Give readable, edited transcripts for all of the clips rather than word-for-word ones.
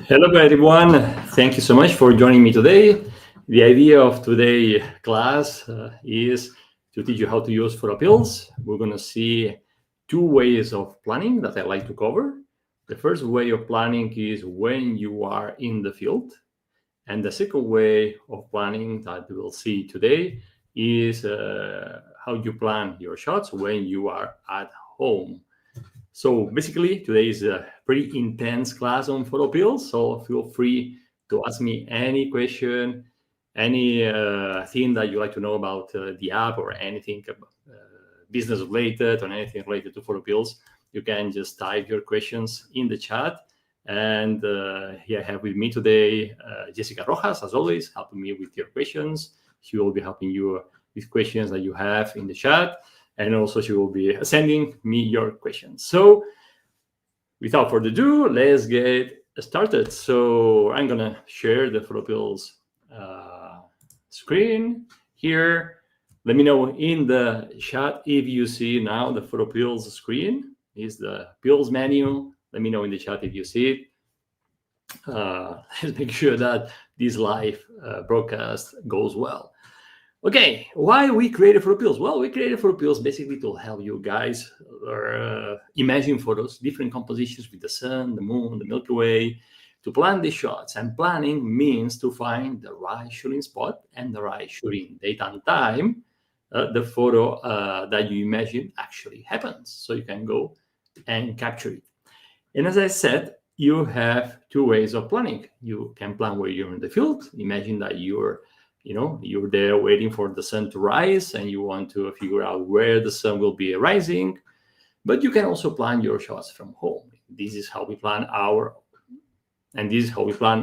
Hello, everyone. Thank you so much for joining me today. The idea of today's class is to teach you how to use PhotoPills. We're going to see two ways of planning that I like to cover. The first way of planning is when you are in the field. And the second way of planning that we'll see today is how you plan your shots when you are at home. So basically, today is a pretty intense class on PhotoPills. So feel free to ask me any question, any thing that you like to know about the app or anything business related or anything related to PhotoPills. You can just type your questions in the chat. And here I have with me today Jessica Rojas, as always, helping me with your questions. She will be helping you with questions that you have in the chat. And also she will be sending me your questions. So without further ado, let's get started. So I'm gonna share the PhotoPills screen here. Let me know in the chat if you see now the PhotoPills screen is the pills menu. Let me know in the chat if you see it. Let's make sure that this live broadcast goes well. Okay, why we created PhotoPills? Well, we created PhotoPills basically to help you guys imagine photos, different compositions with the sun, the moon, the Milky Way, to plan the shots. And planning means to find the right shooting spot and the right shooting date and time. The photo that you imagine actually happens. So you can go and capture it. And as I said, you have two ways of planning. You can plan where you're in the field. Imagine that you're there waiting for the sun to rise and you want to figure out where the sun will be rising. But you can also plan your shots from home. This is how we plan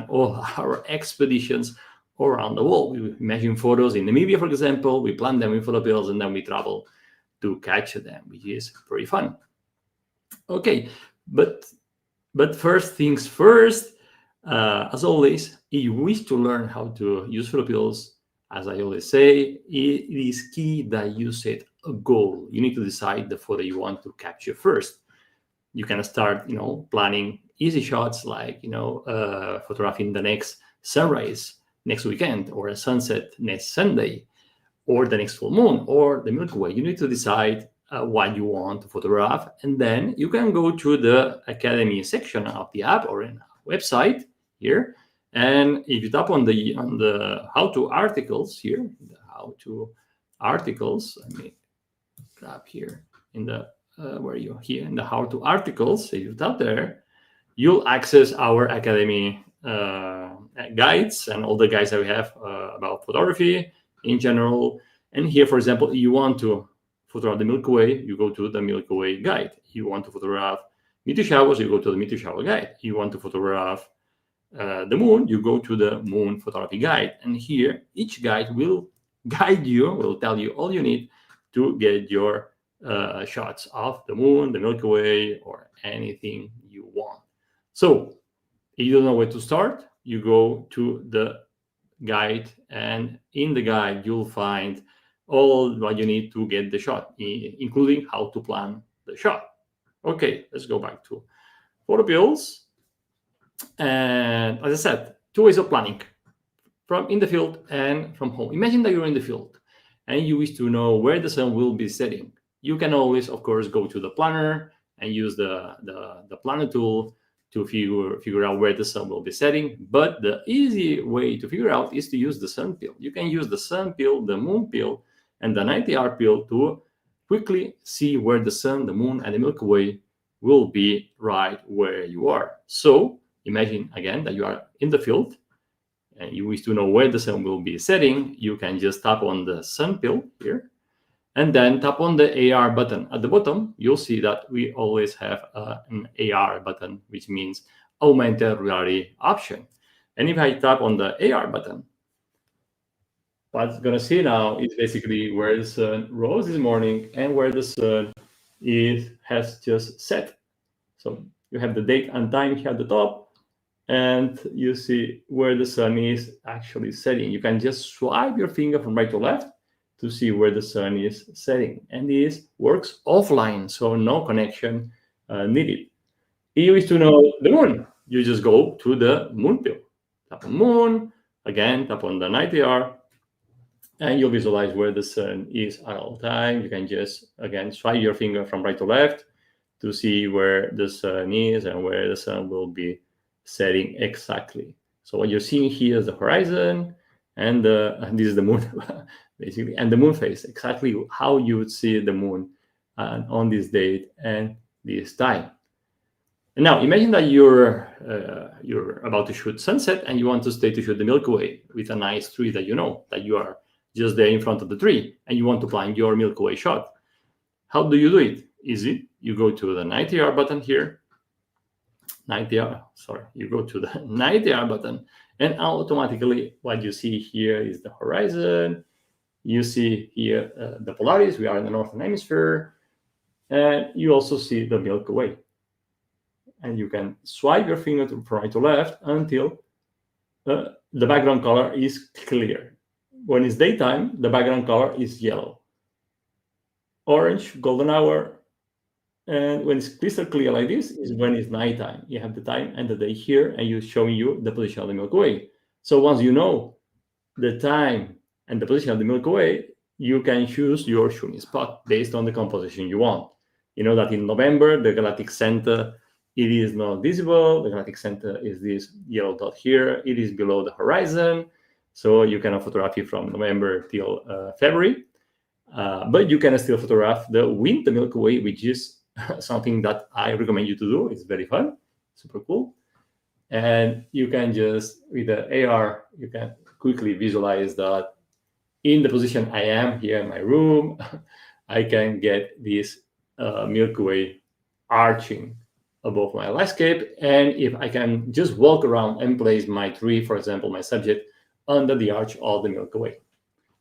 all our expeditions around the world. We imagine photos in Namibia, for example. We plan them with PhotoPills and then we travel to catch them, which is pretty fun. Okay, but first things first, as always, if you wish to learn how to use PhotoPills, as I always say, it is key that you set a goal. You need to decide the photo you want to capture first. You can start, planning easy shots like, photographing the next sunrise next weekend, or a sunset next Sunday, or the next full moon, or the Milky Way. You need to decide what you want to photograph, and then you can go to the Academy section of the app or in our website here. And if you tap on the how-to articles here, the how-to articles, let me grab here in the where you here in the how-to articles. If you tap there, you'll access our Academy guides and all the guides that we have about photography in general. And here, for example, if you want to photograph the Milky Way, you go to the Milky Way guide. You want to photograph meteor showers, you go to the meteor shower guide. You want to photograph the moon, you go to the moon photography guide. And here, each guide will guide you, will tell you all you need to get your shots of the moon, the Milky Way, or anything you want. So if you don't know where to start, you go to the guide, and in the guide, you'll find all what you need to get the shot, including how to plan the shot. Okay, let's go back to PhotoPills. And as I said, two ways of planning, from in the field and from home. Imagine that you're in the field and you wish to know where the sun will be setting. You can always, of course, go to the planner and use the planner tool to figure out where the sun will be setting. But the easy way to figure out is to use the sun pill. You can use the sun pill, the moon pill, and the 90-hour pill to quickly see where the sun, the moon, and the Milky Way will be right where you are. So imagine again that you are in the field and you wish to know where the sun will be setting. You can just tap on the sun pill here and then tap on the AR button. At the bottom, you'll see that we always have an AR button, which means augmented reality option. And if I tap on the AR button, what's going to see now is basically where the sun rose this morning and where the sun has just set. So you have the date and time here at the top, and you see where the sun is actually setting. You can just swipe your finger from right to left to see where the sun is setting. And this works offline, so no connection needed. If you wish to know the moon, you just go to the moon pill. Tap on moon, again, tap on the night AR, and you'll visualize where the sun is at all time. You can just, again, swipe your finger from right to left to see where the sun is and where the sun will be setting exactly. So what you're seeing here is the horizon, and this is the moon, basically, and the moon phase, exactly how you would see the moon on this date and this time. And now imagine that you're about to shoot sunset and you want to stay to shoot the Milky Way with a nice tree that you know, that you are just there in front of the tree, and you want to plan your Milky Way shot. How do you do it? Easy. You go to the night AR button here. You go to the night AR button, and automatically what you see here is the horizon. You see here the Polaris. We are in the northern hemisphere, and you also see the Milky Way. And you can swipe your finger from right to left until the background color is clear. When it's daytime, the background color is yellow. Orange, golden hour, and when it's crystal clear like this is when it's nighttime. You have the time and the day here, and it's showing you the position of the Milky Way. So once you know the time and the position of the Milky Way, you can choose your shooting spot based on the composition you want. You know that in November, the galactic center, it is not visible. The galactic center is this yellow dot here. It is below the horizon. So you cannot photograph it from November till February. But you can still photograph the winter Milky Way, which is something that I recommend you to do. It's very fun, super cool. And you can just, with the AR, you can quickly visualize that in the position I am here in my room, I can get this Milky Way arching above my landscape. And if I can just walk around and place my tree, for example, my subject, under the arch of the Milky Way.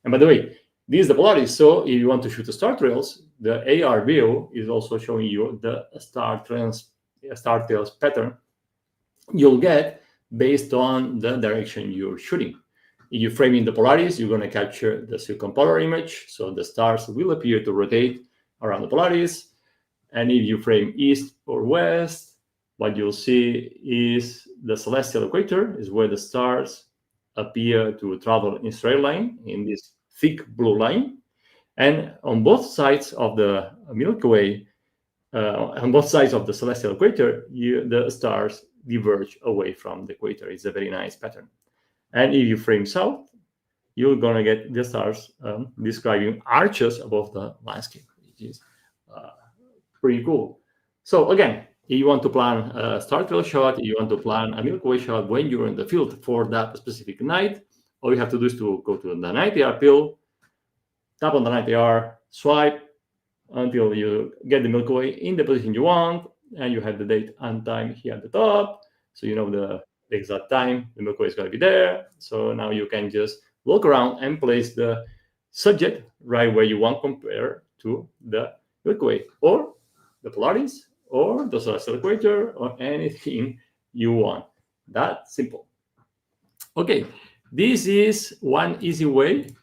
And by the way, this is the Polaris. So if you want to shoot the star trails, the AR view is also showing you the star trails pattern you'll get based on the direction you're shooting. If you frame in the Polaris, you're going to capture the circumpolar image. So the stars will appear to rotate around the Polaris. And if you frame east or west, what you'll see is the celestial equator is where the stars appear to travel in straight line in this thick blue line. And on both sides of the Milky Way, on both sides of the celestial equator, the stars diverge away from the equator. It's a very nice pattern. And if you frame south, you're going to get the stars describing arches above the landscape, which is pretty cool. So again, if you want to plan a star trail shot, if you want to plan a Milky Way shot when you're in the field for that specific night, all you have to do is to go to the night AR pill, tap on the night AR, swipe until you get the Milky Way in the position you want, and you have the date and time here at the top. So you know the exact time the Milky Way is going to be there. So now you can just walk around and place the subject right where you want compared to the Milky Way, or the Polaris, or the celestial equator, or anything you want. That simple. Okay, this is one easy way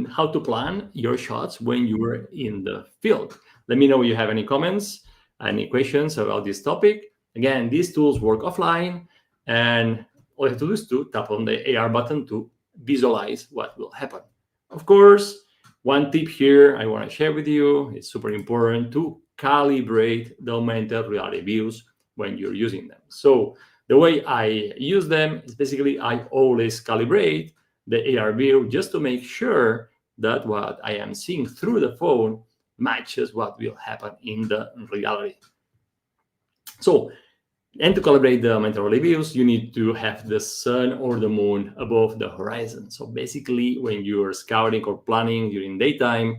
how to plan your shots when you are in the field. Let me know if you have any comments, any questions about this topic. Again, these tools work offline, and all you have to do is to tap on the AR button to visualize what will happen. Of course, one tip here I want to share with you, it's super important to calibrate the augmented reality views when you're using them. So the way I use them is basically I always calibrate the AR view just to make sure that what I am seeing through the phone matches what will happen in the reality. So, and to calibrate the augmented reality views, you need to have the sun or the moon above the horizon. So basically, when you're scouting or planning during daytime,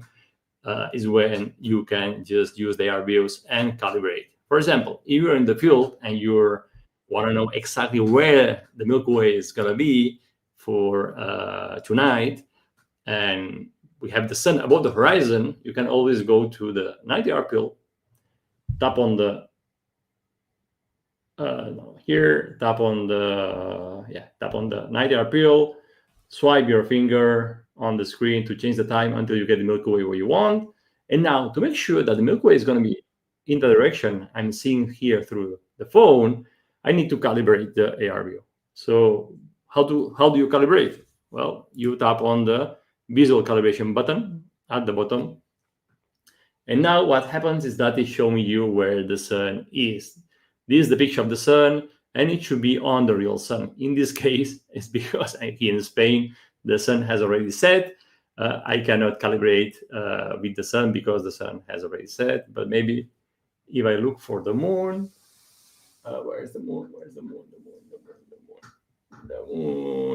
is when you can just use the AR views and calibrate. For example, if you're in the field and you want to know exactly where the Milky Way is going to be for tonight, and we have the sun above the horizon, you can always go to the night AR pill, tap on the tap on the night AR pill, swipe your finger on the screen to change the time until you get the Milky Way where you want. And now to make sure that the Milky Way is going to be in the direction I'm seeing here through the phone, I need to calibrate the AR view. So how do you calibrate? Well, you tap on the visual calibration button at the bottom. And now what happens is that it's showing you where the sun is. This is the picture of the sun, and it should be on the real sun. In this case, it's because here in Spain, the sun has already set. I cannot calibrate with the sun because the sun has already set. But maybe if I look for the moon, where is the moon? Where's the moon?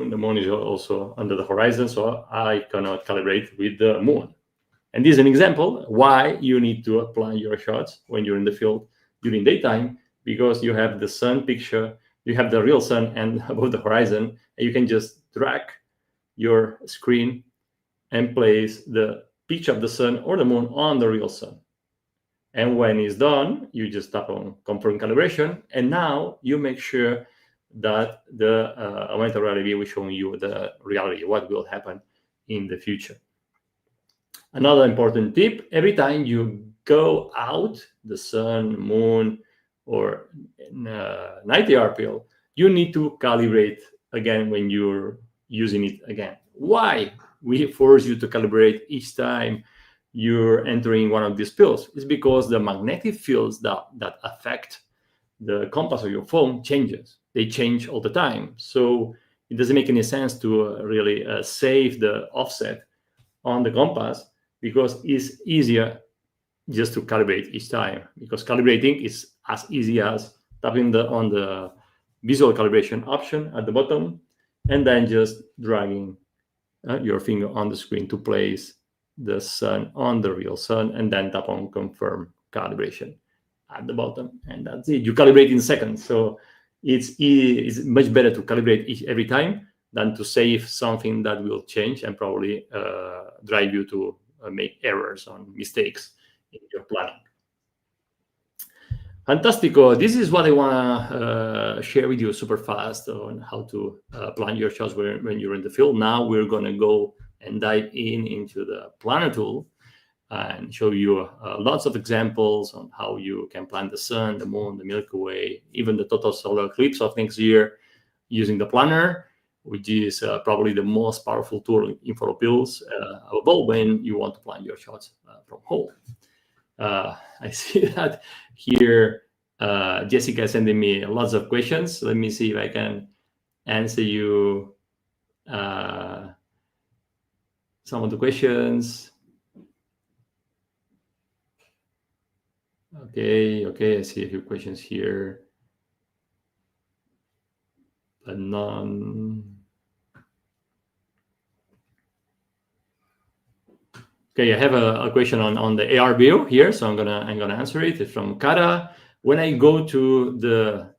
The moon is also under the horizon, so I cannot calibrate with the moon. And this is an example why you need to apply your shots when you're in the field during daytime, because you have the sun picture, you have the real sun and above the horizon, and you can just drag your screen and place the picture of the sun or the moon on the real sun. And when it's done, you just tap on confirm calibration, and now you make sure that the augmented reality will show you the reality, what will happen in the future. Another important tip, every time you go out, the sun, moon, or night AR pill, you need to calibrate again when you're using it again. Why we force you to calibrate each time you're entering one of these pills? It's because the magnetic fields that affect the compass of your phone changes. They change all the time. So it doesn't make any sense to really save the offset on the compass, because it's easier just to calibrate each time, because calibrating is as easy as tapping on the visual calibration option at the bottom and then just dragging your finger on the screen to place the sun on the real sun, and then tap on confirm calibration at the bottom, and that's it. You calibrate in seconds. So it's much better to calibrate every time than to save something that will change and probably drive you to make errors or mistakes in your planning. Fantastico. This is what I want to share with you super fast on how to plan your shots when you're in the field. Now we're going to go and dive into the planner tool and show you lots of examples on how you can plan the sun, the moon, the Milky Way, even the total solar eclipse of next year using the planner, which is probably the most powerful tool in PhotoPills available when you want to plan your shots from home. I see that here Jessica is sending me lots of questions. Let me see if I can answer you some of the questions. Okay, I see a few questions here, but none. Okay, I have a question on the AR view here, so I'm gonna answer it. It's from Kara. When I go to the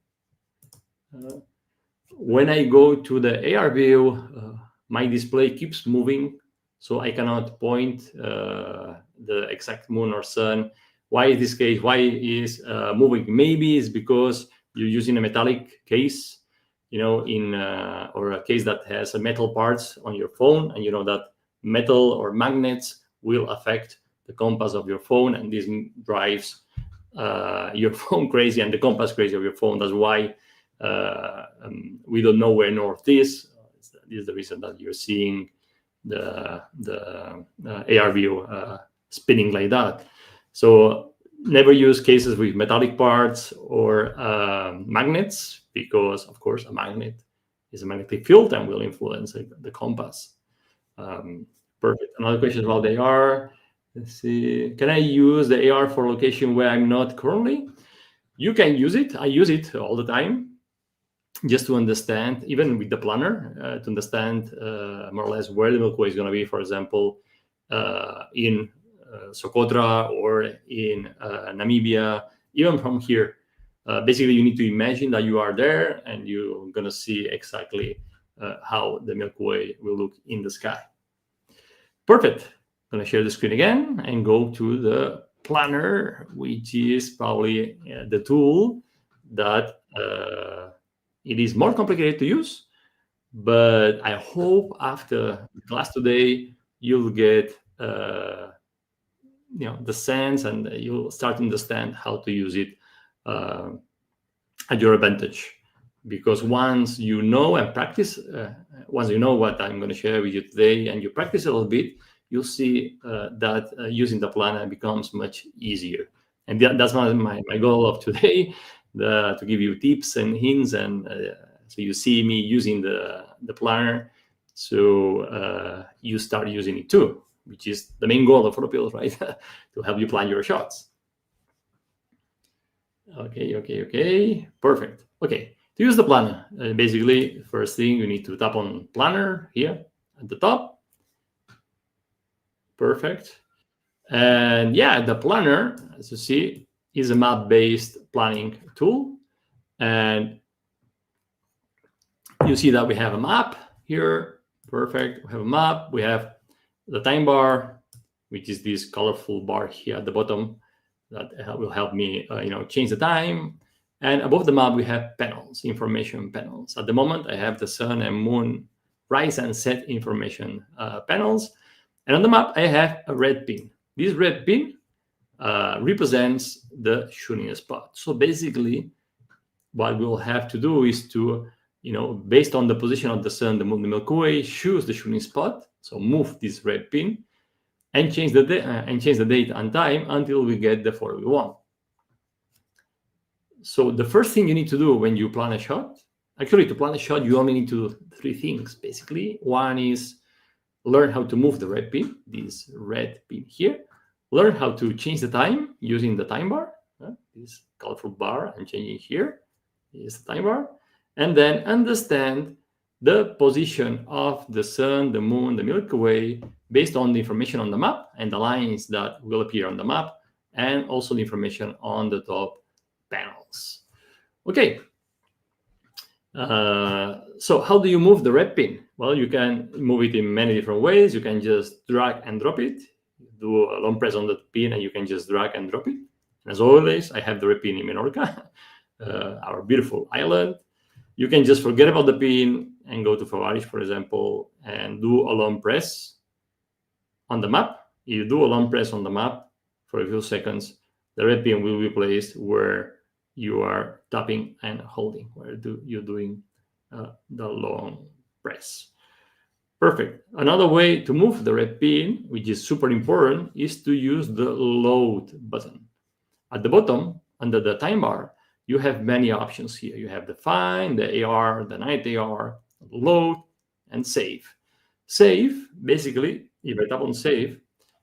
AR view, my display keeps moving, so I cannot point the exact moon or sun. Why is this case? Why is moving? Maybe it's because you're using a metallic case, or a case that has metal parts on your phone, and you know that metal or magnets will affect the compass of your phone, and this drives your phone crazy and the compass crazy of your phone. That's why we don't know where north is. This is the reason that you're seeing the AR view spinning like that. So never use cases with metallic parts or magnets, because of course a magnet is a magnetic field and will influence the compass. Perfect. Another question about the AR. Let's see. Can I use the AR for location where I'm not currently? You can use it. I use it all the time, just to understand, even with the planner, to understand more or less where the Milky Way is going to be, for example, in Socotra or in Namibia, even from here. Basically, you need to imagine that you are there and you're going to see exactly how the Milky Way will look in the sky. Perfect. I'm going to share the screen again and go to the planner, which is probably the tool that it is more complicated to use. But I hope after the class today, you'll get the sense, and you'll start to understand how to use it at your advantage. because once you know and practice, once you know what I'm going to share with you today, and you practice a little bit, you'll see that using the planner becomes much easier. And that's my goal of today, to give you tips and hints, and so you see me using the planner, so you start using it too, which is the main goal of PhotoPills, right? To help you plan your shots. Okay, perfect. Okay, to use the planner, basically, first thing you need to tap on planner here at the top. Perfect. And yeah, the planner, as you see, is a map-based planning tool. And you see that we have a map here. Perfect. We have a map. We have the time bar, which is this colorful bar here at the bottom that will help me, change the time. And above the map, we have panels, information panels. At the moment, I have the sun and moon rise and set information panels. And on the map, I have a red pin. This red pin represents the shooting spot. So basically, what we'll have to do is to, based on the position of the sun, the moon, the Milky Way, choose the shooting spot. So move this red pin and change the date and time until we get the photo we want. So the first thing you need to do when you plan a shot, actually to plan a shot, you only need to do 3 things, basically. One is learn how to move the red pin, this red pin here. Learn how to change the time using the time bar, this colorful bar I'm changing here is the time bar. And then understand the position of the sun, the moon, the Milky Way, based on the information on the map and the lines that will appear on the map, and also the information on the top panels. Okay. So how do you move the red pin? Well, you can move it in many different ways. You can just drag and drop it. Do a long press on the pin and you can just drag and drop it. As always, I have the red pin in Menorca, our beautiful island. You can just forget about the pin and go to Favarish, for example, and do a long press on the map. You do a long press on the map for a few seconds, the red pin will be placed where you are tapping and holding, where you're doing the long press. Perfect. Another way to move the red pin, which is super important, is to use the load button. At the bottom, under the time bar, you have many options here. You have the find, the AR, the night AR, load, and save. Save, basically, if I tap on save,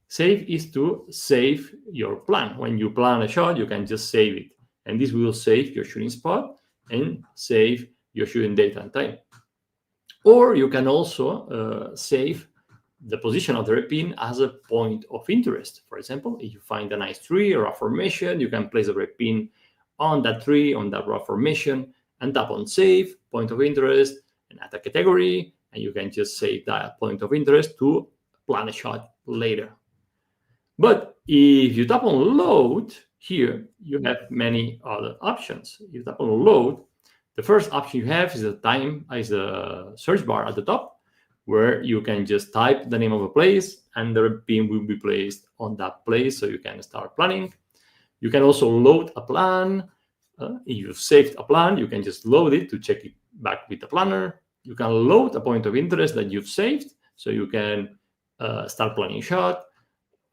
save is to save your plan. When you plan a shot, you can just save it. And this will save your shooting spot and save your shooting date and time. Or you can also save the position of the red pin as a point of interest. For example, if you find a nice tree or a formation, you can place a red pin on that tree, on that rock formation, and tap on save, point of interest, and add a category, and you can just save that point of interest to plan a shot later. But if you tap on load, here you have many other options. You tap on load, the first option you have is the search bar at the top, where you can just type the name of a place and the red pin will be placed on that place, so you can start planning. You can also load a plan. If you've saved a plan, you can just load it to check it back with the planner. You can load a point of interest that you've saved, so you can start planning a shot.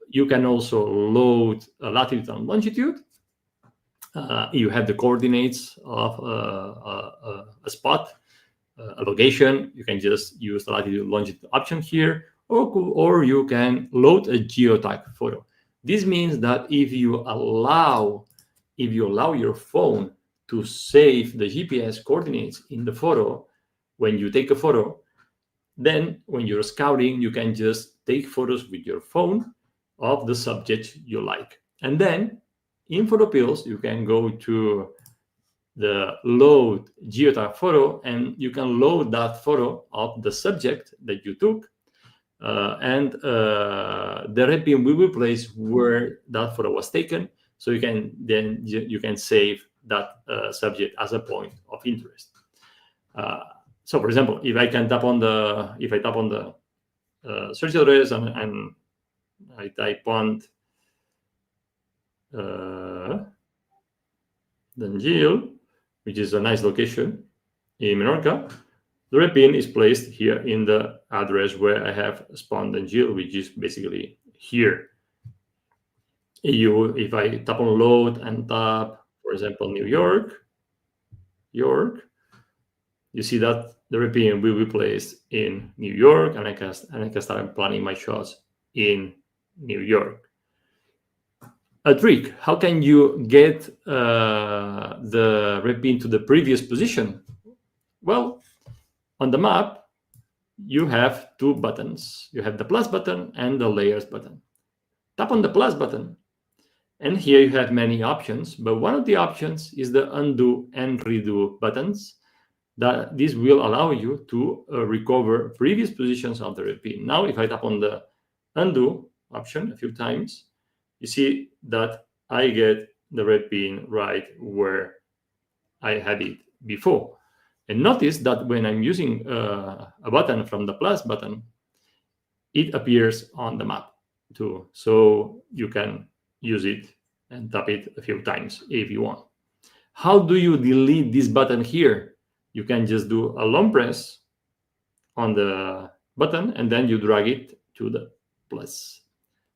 You can also load a latitude and longitude. You have the coordinates of a spot, a location. You can just use the latitude and longitude option here, or you can load a geotag photo. This means that if you allow your phone to save the GPS coordinates in the photo, when you take a photo, then when you're scouting, you can just take photos with your phone of the subject you like. And then in PhotoPills, you can go to the load geotag photo and you can load that photo of the subject that you took. And the red pin will be placed where that photo was taken. So you can save that subject as a point of interest. So, for example, if I tap on the search address and I type on Danjil, which is a nice location, in Menorca, the red pin is placed here in the address where I have spawned and Jill, which is basically here. If I tap on load and tap, for example, New York, you see that the red pin will be placed in New York, and I can start planning my shots in New York. A trick: how can you get the red pin to the previous position? Well, on the map, you have two buttons. You have the plus button and the layers button. Tap on the plus button, and here you have many options, but one of the options is the undo and redo buttons. That this will allow you to recover previous positions of the red pin. Now, if I tap on the undo option a few times, you see that I get the red pin right where I had it before. And notice that when I'm using a button from the plus button, it appears on the map too. So you can use it and tap it a few times if you want. How do you delete this button here? You can just do a long press on the button and then you drag it to the plus.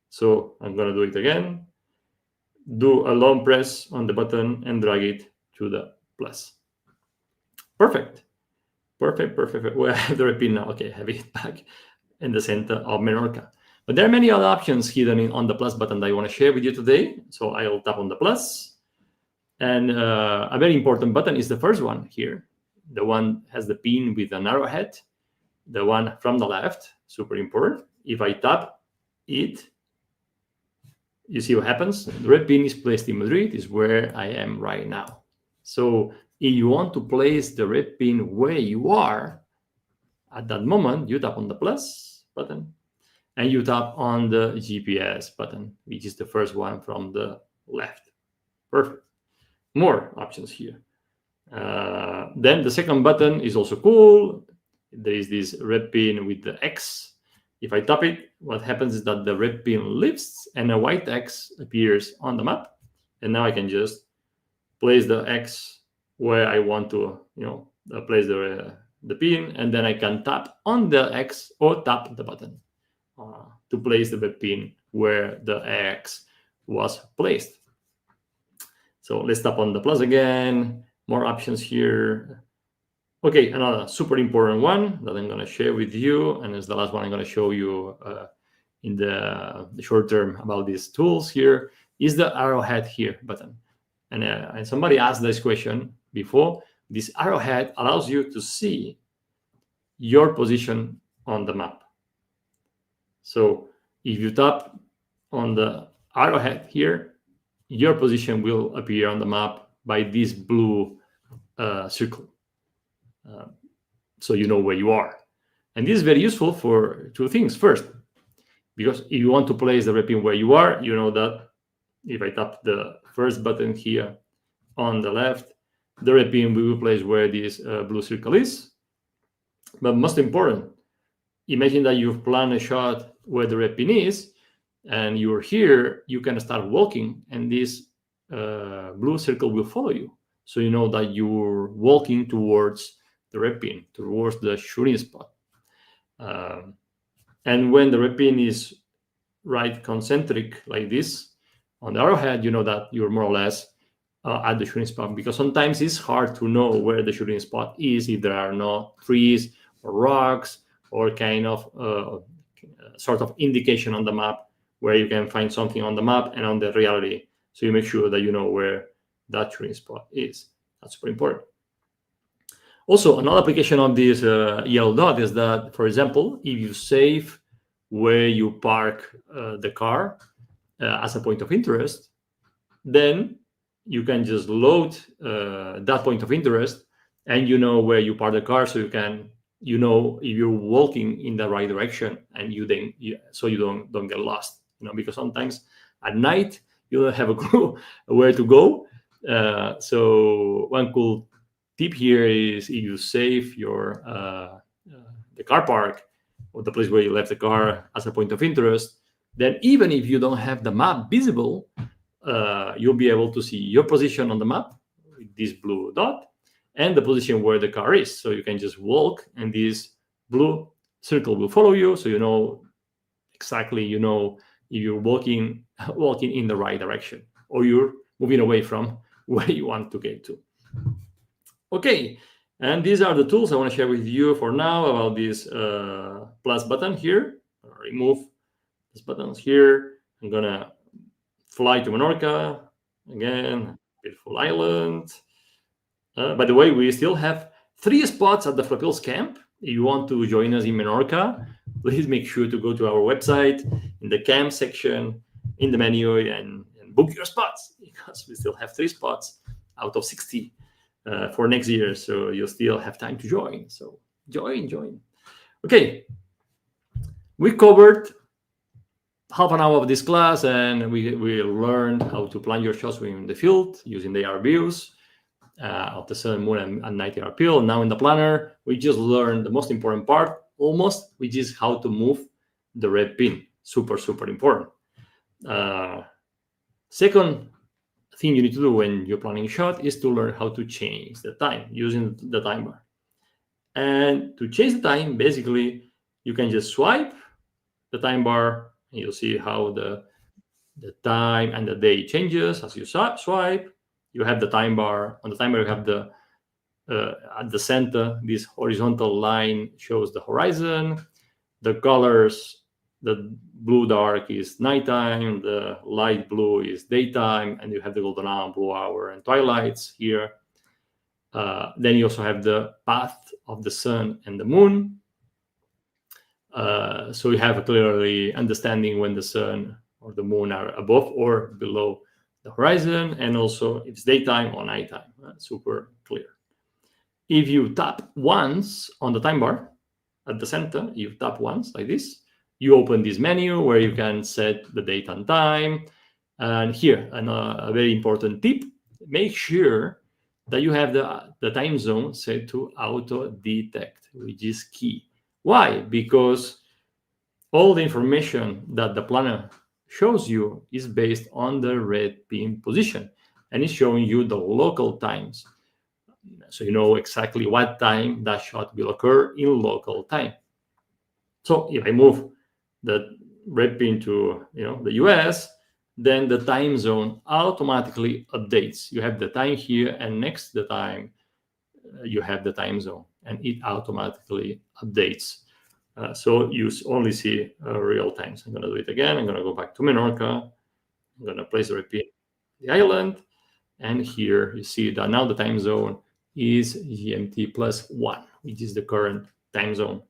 So I'm going to do it again. Do a long press on the button and drag it to the plus. Perfect. Well, I have the red pin now. Okay, have it back in the center of Menorca. But there are many other options hidden on the plus button that I want to share with you today. So I'll tap on the plus. And a very important button is the first one here. The one has the pin with an arrowhead. The one from the left, super important. If I tap it, you see what happens. The red pin is placed in Madrid, is where I am right now. So if you want to place the red pin where you are, at that moment, you tap on the plus button and you tap on the GPS button, which is the first one from the left. Perfect. More options here. Then the second button is also cool. There is this red pin with the X. If I tap it, what happens is that the red pin lifts and a white X appears on the map. And now I can just place the X where I want to, place the pin, and then I can tap on the X or tap the button to place the red pin where the X was placed. So let's tap on the plus again. More options here. Okay, another super important one that I'm going to share with you, and it's the last one I'm going to show you in the short term about these tools here, is the arrowhead here button. And somebody asked this question before. This arrowhead allows you to see your position on the map. So if you tap on the arrowhead here, your position will appear on the map by this blue circle. So you know where you are. And this is very useful for two things. First, because if you want to place the red pin where you are, you know that if I tap the first button here on the left, the red pin will be placed where this blue circle is. But most important, imagine that you've planned a shot where the red pin is, and you're here, you can start walking, and this blue circle will follow you. So you know that you're walking towards the red pin, towards the shooting spot. And when the red pin is right concentric like this on the arrowhead, you know that you're more or less at the shooting spot, because sometimes it's hard to know where the shooting spot is if there are no trees or rocks or kind of sort of indication on the map where you can find something on the map and on the reality. So you make sure that you know where that shooting spot is. That's super important. Also, another application of this yellow dot is that, for example, if you save where you park the car as a point of interest, then you can just load that point of interest, and you know where you park the car, so you know if you're walking in the right direction, and so you don't get lost. Because sometimes at night you don't have a clue where to go. So one cool tip here is, if you save your the car park or the place where you left the car as a point of interest, then even if you don't have the map visible, you'll be able to see your position on the map with this blue dot, and the position where the car is. So you can just walk, and this blue circle will follow you, so you know exactly, if you're walking in the right direction, or you're moving away from where you want to get to. Okay, and these are the tools I want to share with you for now about this plus button here. Remove these buttons here. I'm gonna fly to Menorca again, beautiful island. By the way, we still have 3 spots at the PhotoPills camp. If you want to join us in Menorca, please make sure to go to our website in the camp section in the menu and book your spots, because we still have 3 spots out of 60 for next year. So you still have time to join. So join. Okay, we covered half an hour of this class, and we learned how to plan your shots in the field using the AR views of the sun, moon, and night AR pill. Now in the planner, we just learned the most important part, almost, which is how to move the red pin. Super important. Second thing you need to do when you're planning a shot is to learn how to change the time using the time bar. And to change the time, basically, you can just swipe the time bar, and you'll see how the time and the day changes as you swipe. You have the time bar. On the time bar, you have the at the center, this horizontal line shows the horizon. The colors, the blue dark is nighttime, the light blue is daytime, and you have the golden hour, blue hour, and twilights here. Then you also have the path of the sun and the moon. So you have a clearly understanding when the sun or the moon are above or below the horizon, and also if it's daytime or nighttime. Super clear. If you tap once on the time bar at the center, you tap once like this, you open this menu where you can set the date and time. And here, a very important tip, make sure that you have the time zone set to auto detect, which is key. Why? Because all the information that the planner shows you is based on the red pin position, and it's showing you the local times. So you know exactly what time that shot will occur in local time. So if I move the red pin to the US, then the time zone automatically updates. You have the time here, and next to the time you have the time zone, and it automatically updates. So you only see real times. I'm going to do it again. I'm going to go back to Menorca. I'm going to place the red pin on the island, and here you see that now the time zone is GMT +1, which is the current time zone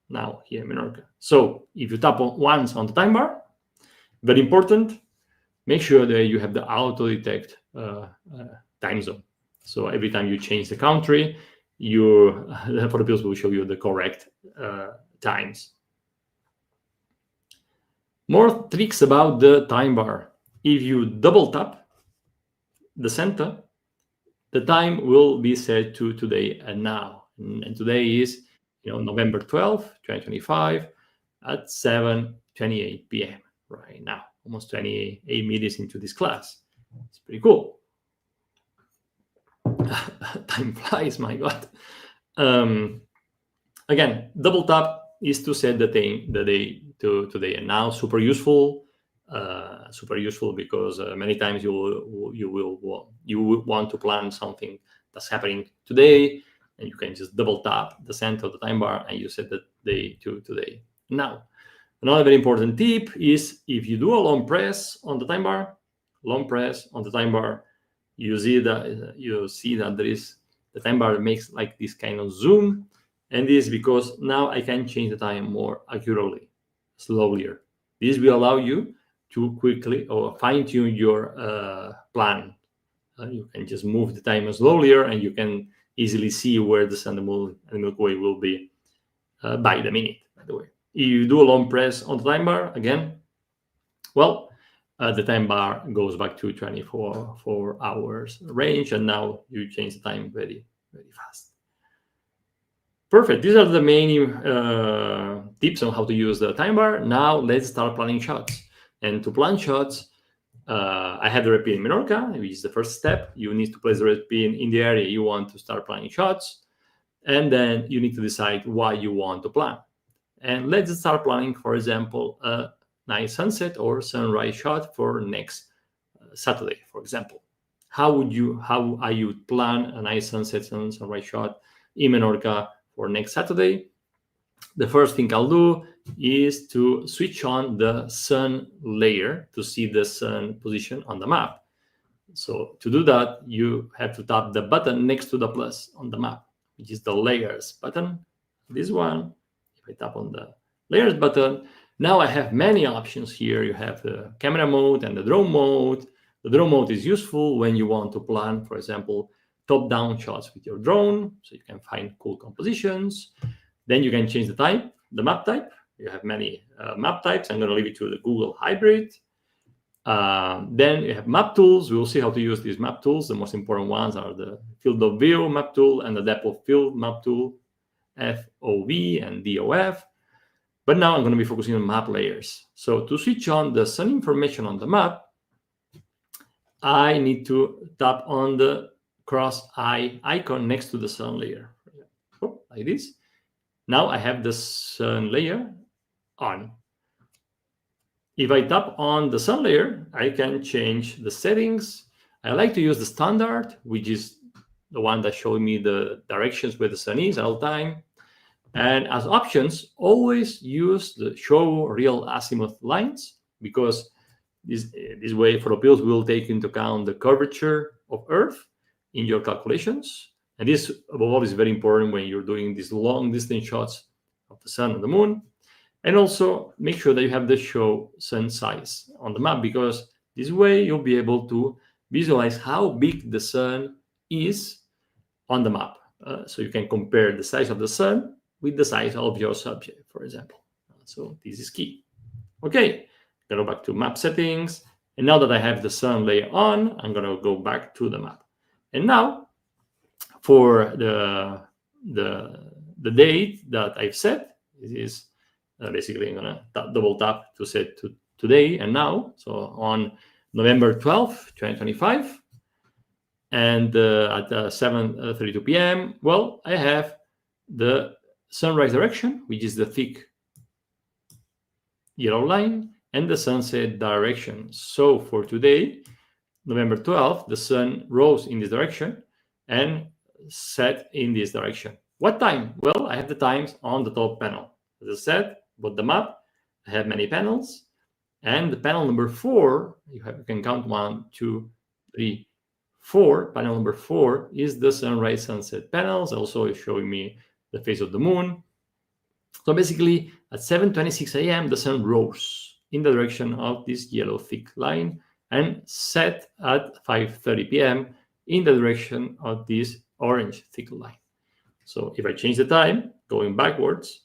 now here in Menorca. So if you tap once on the time bar, very important, make sure that you have the auto detect time zone. So every time you change the country, the PhotoPills will show you the correct times. More tricks about the time bar. If you double tap the center, the time will be set to today and now. And today is November 12th, 2025 at 7:28 p.m. right now, almost 28 minutes into this class. It's pretty cool. Time flies, my God. Again, double tap is to set the day to today and now. Super useful because many times you will want to plan something that's happening today, and you can just double tap the center of the time bar and you set the day to today. Now, another very important tip is if you do a long press on the time bar, you see that there is the time bar makes like this kind of zoom, and this is because now I can change the time more accurately, slower. This will allow you to quickly or fine-tune your plan. You can just move the time slower, and you can easily see where the sun, the moon, and the Milky Way will be by the minute, by the way. If you do a long press on the time bar, again, well, the time bar goes back to 24 hours range, and now you change the time very, very fast. Perfect. These are the main tips on how to use the time bar. Now let's start planning shots. And to plan shots, I have the red pin in Menorca, which is the first step. You need to place the red pin in the area you want to start planning shots. And then you need to decide what you want to plan. And let's start planning, for example, a nice sunset or sunrise shot for next Saturday, for example. How I would plan a nice sunset and sunrise shot in Menorca for next Saturday? The first thing I'll do is to switch on the sun layer to see the sun position on the map. So to do that, you have to tap the button next to the plus on the map, which is the layers button. This one, if I tap on the layers button, now I have many options here. You have the camera mode and the drone mode. The drone mode is useful when you want to plan, for example, top-down shots with your drone, so you can find cool compositions. Then you can change the type, the map type. You have many map types. I'm going to leave it to the Google Hybrid. Then you have map tools. We'll see how to use these map tools. The most important ones are the field of view map tool and the depth of field map tool, FOV and DOF. But now I'm going to be focusing on map layers. So to switch on the sun information on the map, I need to tap on the cross eye icon next to the sun layer, like this. Now I have the sun layer on. If I tap on the sun layer, I can change the settings. I like to use the standard, which is the one that shows me the directions where the sun is at all time. And as options, always use the show real azimuth lines, because this way PhotoPills will take into account the curvature of Earth in your calculations. And this, above all, is very important when you're doing these long distance shots of the sun and the moon. And also make sure that you have the show sun size on the map, because this way you'll be able to visualize how big the sun is on the map. So you can compare the size of the sun with the size of your subject, for example. So this is key. Okay, go back to map settings. And now that I have the sun layer on, I'm going to go back to the map. And now for the date that I've set, it is basically I'm going to double tap to set to today and now. So on November 12th, 2025, and at 7:32 p.m., well, I have the sunrise direction, which is the thick yellow line, and the sunset direction. So for today, November 12th, the sun rose in this direction and set in this direction. What time? Well, I have the times on the top panel. As I said, about the map, I have many panels. And the panel number 4, you can count 1, 2, 3, 4. Panel number 4 is the sunrise sunset panels. Also is showing me the phase of the moon. So basically, at 7:26 a.m., the sun rose in the direction of this yellow thick line and set at 5:30 p.m. in the direction of this orange thick line. So if I change the time, going backwards,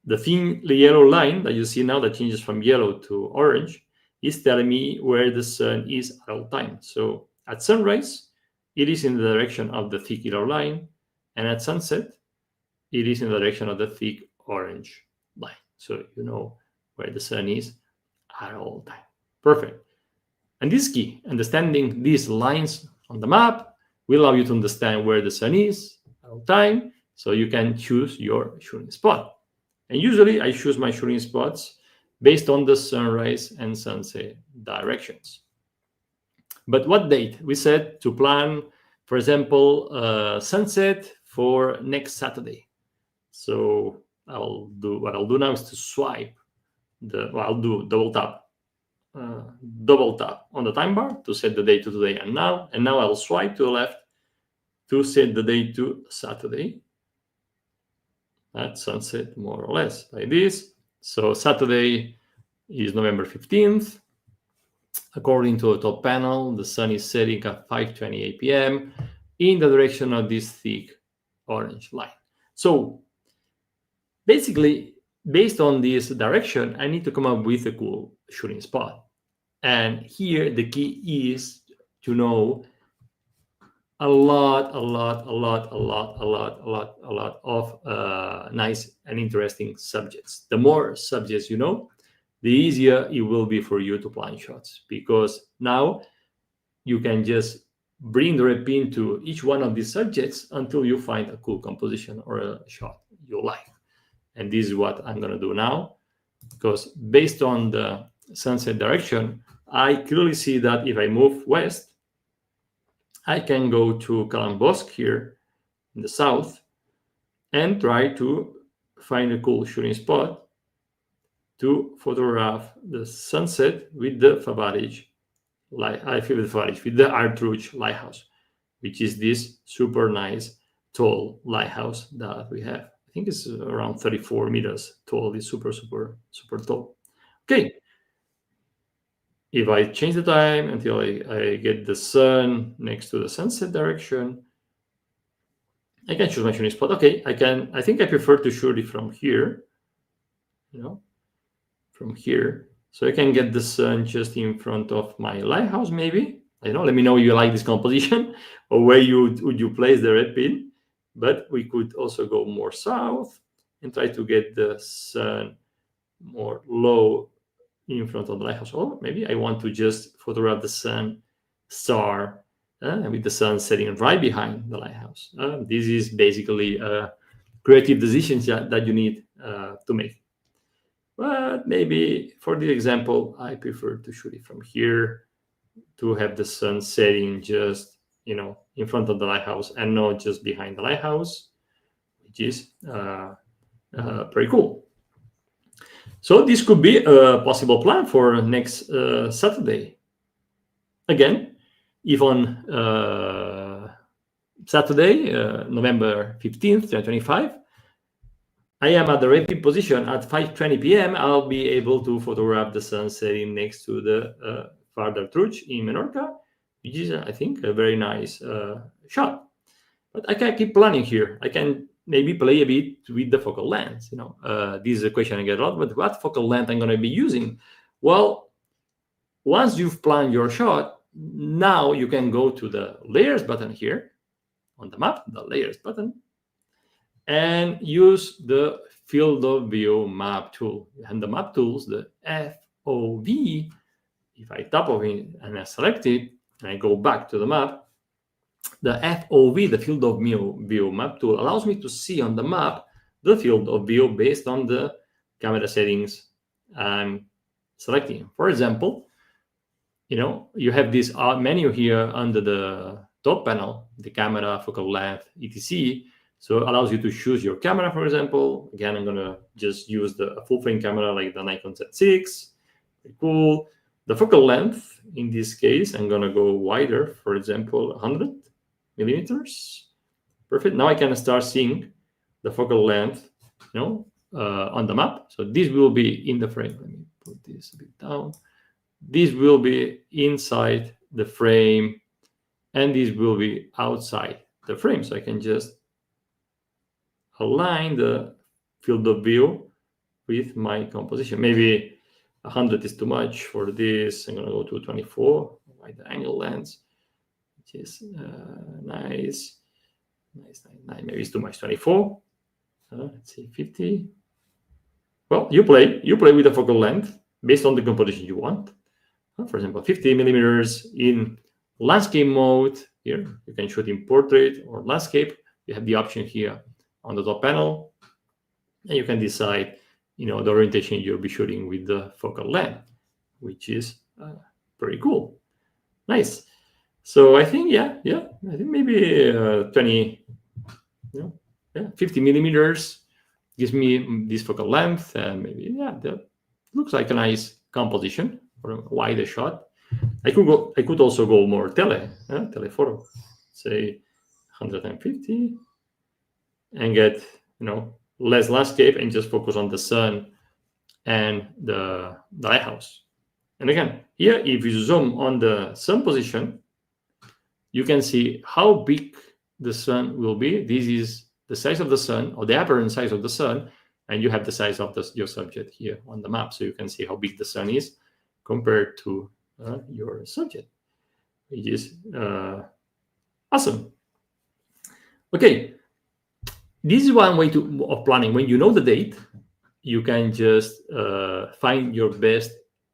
the thin yellow line that you see now that changes from yellow to orange is telling me where the sun is at all times. So at sunrise, it is in the direction of the thick yellow line, and at sunset, it is in the direction of the thick orange line. So you know where the sun is at all time. Perfect. And this is key. Understanding these lines on the map will allow you to understand where the sun is at all time, so you can choose your shooting spot. And usually I choose my shooting spots based on the sunrise and sunset directions. But what date? We said to plan, for example, sunset for next Saturday. So what I'll do now is to swipe I'll do double tap on the time bar to set the date to today and now. And now I'll swipe to the left to set the date to Saturday at sunset, more or less like this. So Saturday is November 15th. According to the top panel, the sun is setting at 5:28 p.m. in the direction of this thick orange line. So basically, based on this direction, I need to come up with a cool shooting spot. And here the key is to know a lot of nice and interesting subjects. The more subjects you know, the easier it will be for you to plan shots, because now you can just bring the red pin to each one of these subjects until you find a cool composition or a shot you like. And this is what I'm going to do now, because based on the sunset direction, I clearly see that if I move west, I can go to Kalambosc here in the south and try to find a cool shooting spot to photograph the sunset with the Favarich with the Artruch lighthouse, which is this super nice tall lighthouse that we have. I think it's around 34 meters tall. It's super tall. Okay. If I change the time until I get the sun next to the sunset direction, I can choose my shooting spot. Okay, I think I prefer to shoot it from here, from here. So I can get the sun just in front of my lighthouse, maybe. I know, let me know if you like this composition or where would you place the red pin. But we could also go more south and try to get the sun more low in front of the lighthouse. Or maybe I want to just photograph the sun star with the sun setting right behind the lighthouse. This is basically creative decisions that you need to make. But maybe for the example, I prefer to shoot it from here to have the sun setting just, in front of the lighthouse and not just behind the lighthouse, which is pretty cool. So this could be a possible plan for next Saturday. Again, if on Saturday, November 15th, 2025, I am at the red pin position at 5:20 p.m., I'll be able to photograph the sun setting next to the Farther Truch in Menorca, which is, I think, a very nice shot. But I can keep planning here. I can maybe play a bit with the focal length. This is a question I get a lot, but what focal length I'm going to be using? Well, once you've planned your shot, now you can go to the layers button here on the map, the layers button, and use the field of view map tool. And the map tools, the FOV, if I tap on it and I select it, and I go back to the map, the FOV, the field of view map tool, allows me to see on the map the field of view based on the camera settings I'm selecting. For example, you have this menu here under the top panel, the camera, focal length, etc. So it allows you to choose your camera, for example. Again, I'm going to just use the full frame camera like the Nikon Z6. Pretty cool. The focal length, in this case, I'm going to go wider, for example, 100 millimeters. Perfect. Now I can start seeing the focal length, on the map. So this will be in the frame. Let me put this a bit down. This will be inside the frame, and this will be outside the frame. So I can just align the field of view with my composition. Maybe 100 is too much for this. I'm going to go to 24, wide angle lens, which is nice. Maybe it's too much, 24. Let's see, 50. Well, you play with the focal length based on the composition you want. For example, 50 millimeters in landscape mode. Here, you can shoot in portrait or landscape. You have the option here on the top panel, and you can decide, the orientation you'll be shooting with the focal length, which is pretty cool. Nice. So I think, I think maybe 20, 50 millimeters gives me this focal length, and maybe, that looks like a nice composition for a wider shot. I could also go more telephoto, say 150, and get less landscape and just focus on the sun and the lighthouse. And again, here, if you zoom on the sun position, you can see how big the sun will be. This is the size of the sun, or the apparent size of the sun, and you have the size of your subject here on the map, so you can see how big the sun is compared to your subject, which is awesome. Okay, this is one way of planning. When you know the date, you can just find your best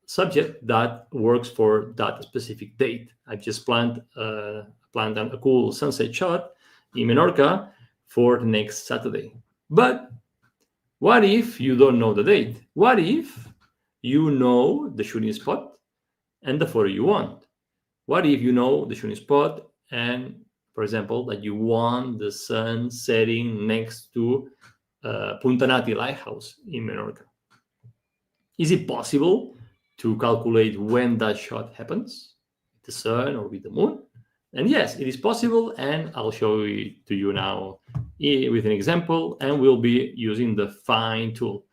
subject that works for that specific date. I just planned a cool sunset shot in Menorca for the next Saturday. But what if you don't know the date? What if you know the shooting spot and the photo you want? What if you know the shooting spot and, for example, that you want the sun setting next to Punta Nati Lighthouse in Menorca? Is it possible to calculate when that shot happens, with the sun or with the moon? And yes, it is possible, and I'll show it to you now with an example, and we'll be using the find tool.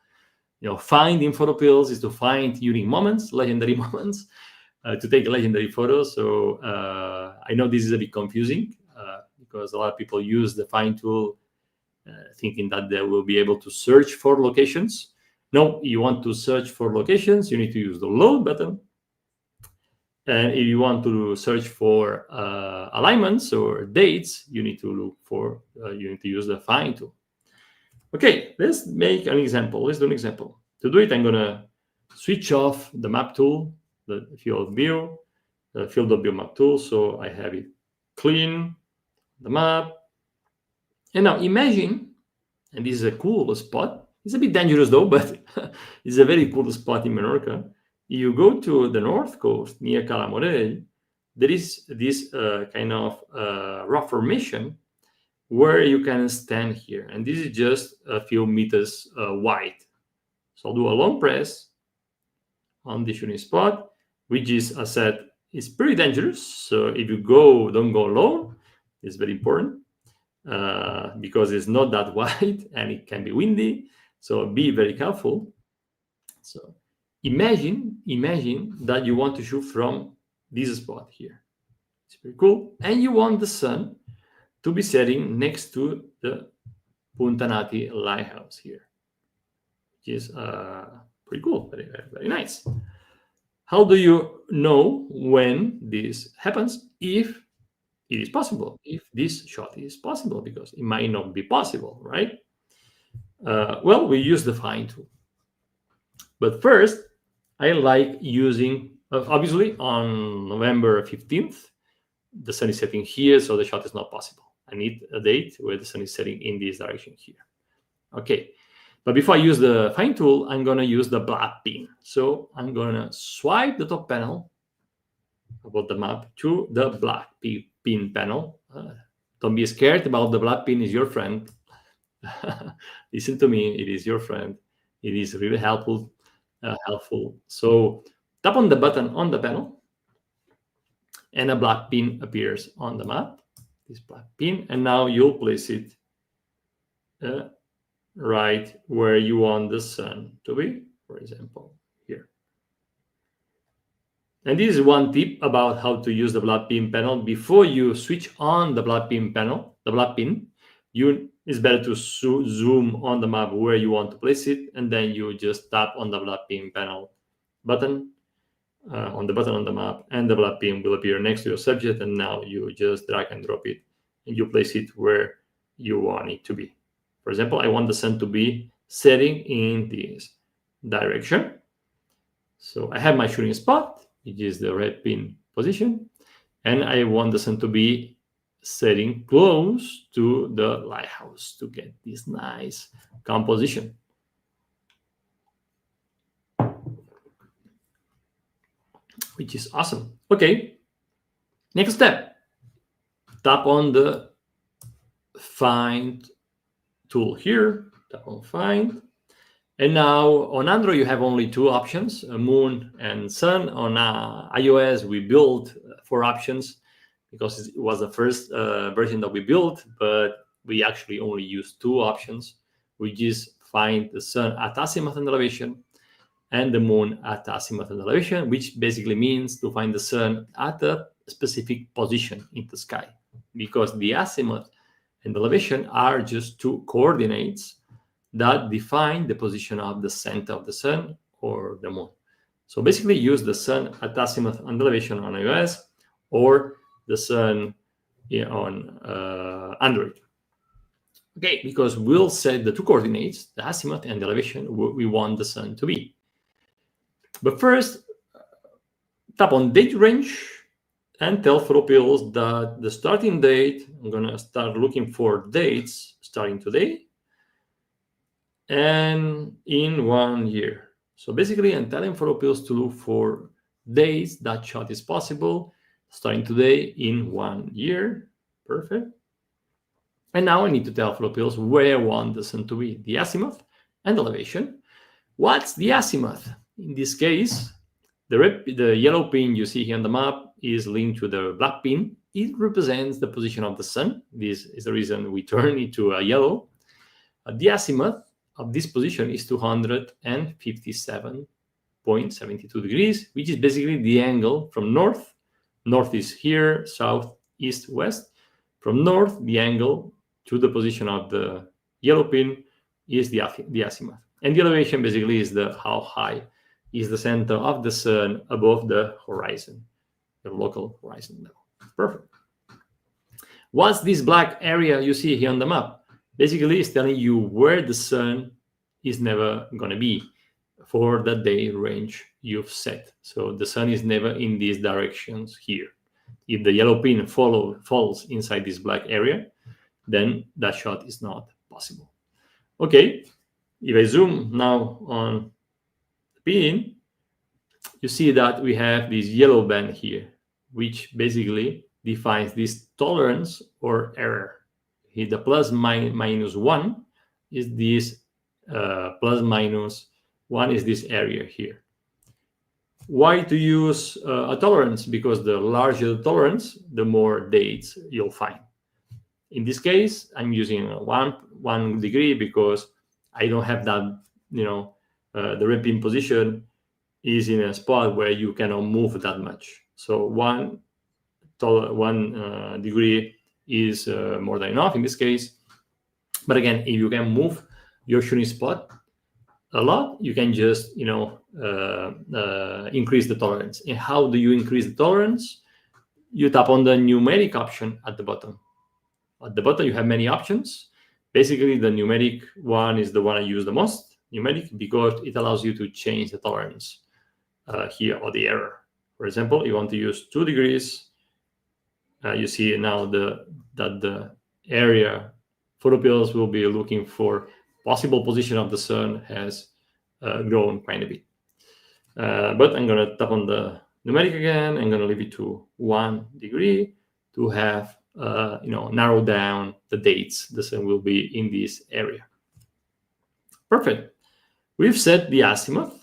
Find in PhotoPills is to find unique moments, legendary moments, to take legendary photos. So I know this is a bit confusing because a lot of people use the find tool thinking that they will be able to search for locations. No, you want to search for locations, you need to use the load button. And if you want to search for alignments or dates, you need to use the find tool. Okay, let's make an example. Let's do an example. To do it, I'm going to switch off the map tool, the field of view map tool. So I have it clean, the map. And now imagine, and this is a cool spot. It's a bit dangerous though, but it's a very cool spot in Menorca. You go to the north coast near Calamorel, there is this kind of rock formation where you can stand here. And this is just a few meters wide. So I'll do a long press on the shooting spot, which is, as I said, is pretty dangerous. So if you don't go alone. It's very important because it's not that wide and it can be windy. So be very careful. So imagine that you want to shoot from this spot here. It's very cool. And you want the sun to be setting next to the Punta Nati Lighthouse here, which is pretty cool, very, very, very nice. How do you know when this happens? If it is possible, if this shot is possible, because it might not be possible, right? Well, we use the find tool. But first, I like using, obviously, on November 15th, the sun is setting here, so the shot is not possible. I need a date where the sun is setting in this direction here. Okay, but before I use the find tool, I'm going to use the black pin. So I'm going to swipe the top panel about the map to the black pin panel. Don't be scared about the black pin is your friend. Listen to me, it is your friend. It is really helpful. So tap on the button on the panel, and a black pin appears on the map. This black pin, and now you'll place it right where you want the sun to be, for example, here. And this is one tip about how to use the black pin panel. Before you switch on the black pin panel, it's better to zoom on the map where you want to place it, and then you just tap on the black pin panel button on the map, and the black pin will appear next to your subject, and now you just drag and drop it, and you place it where you want it to be. For example, I want the sun to be setting in this direction. So I have my shooting spot, which is the red pin position, and I want the sun to be setting close to the lighthouse to get this nice composition. Which is awesome. Okay, next step. Tap on the find tool here, tap on find. And now on Android, you have only two options, moon and sun. On iOS, we built 4 options because it was the first version that we built, but we actually only use 2 options. We just find the sun at azimuth and elevation and the moon at azimuth and elevation, which basically means to find the sun at a specific position in the sky, because the azimuth and the elevation are just 2 coordinates that define the position of the center of the sun or the moon. So basically use the sun at azimuth and elevation on iOS, or the sun on Android. Okay, because we'll set the two coordinates, the azimuth and the elevation, where we want the sun to be. But first, tap on date range and tell PhotoPills that the starting date, I'm going to start looking for dates starting today and in 1 year. So basically, I'm telling PhotoPills to look for days that shot is possible starting today in 1 year. Perfect. And now I need to tell PhotoPills where I want the sun to be, the azimuth and elevation. What's the azimuth? In this case, the yellow pin you see here on the map is linked to the black pin. It represents the position of the sun. This is the reason we turn it to a yellow. The azimuth of this position is 257.72 degrees, which is basically the angle from north. North is here, south, east, west. From north, the angle to the position of the yellow pin is the azimuth. And the elevation basically is how high is the center of the sun above the horizon, the local horizon level. Perfect. What's this black area you see here on the map? Basically, it's telling you where the sun is never going to be for the day range you've set. So the sun is never in these directions here. If the yellow pin falls inside this black area, then that shot is not possible. Okay, if I zoom now on the pin, you see that we have this yellow band here, which basically defines this tolerance or error. Here, the plus minus 1 is this plus minus 1 is this area here. Why to use a tolerance? Because the larger the tolerance, the more dates you'll find. In this case, I'm using 1 degree because I don't have that, the red pin position is in a spot where you cannot move that much. So 1 degree is more than enough in this case. But again, if you can move your shooting spot a lot, you can just increase the tolerance. And how do you increase the tolerance? You tap on the numeric option at the bottom. At the bottom, you have many options. Basically, the numeric one is the one I use the most, numeric, because it allows you to change the tolerance here or the error. For example, you want to use 2 degrees. You see now that the area PhotoPills will be looking for possible position of the sun has grown quite a bit. But I'm going to tap on the numeric again. I'm going to leave it to 1 degree to have narrow down the dates the sun will be in this area. Perfect. We've set the azimuth.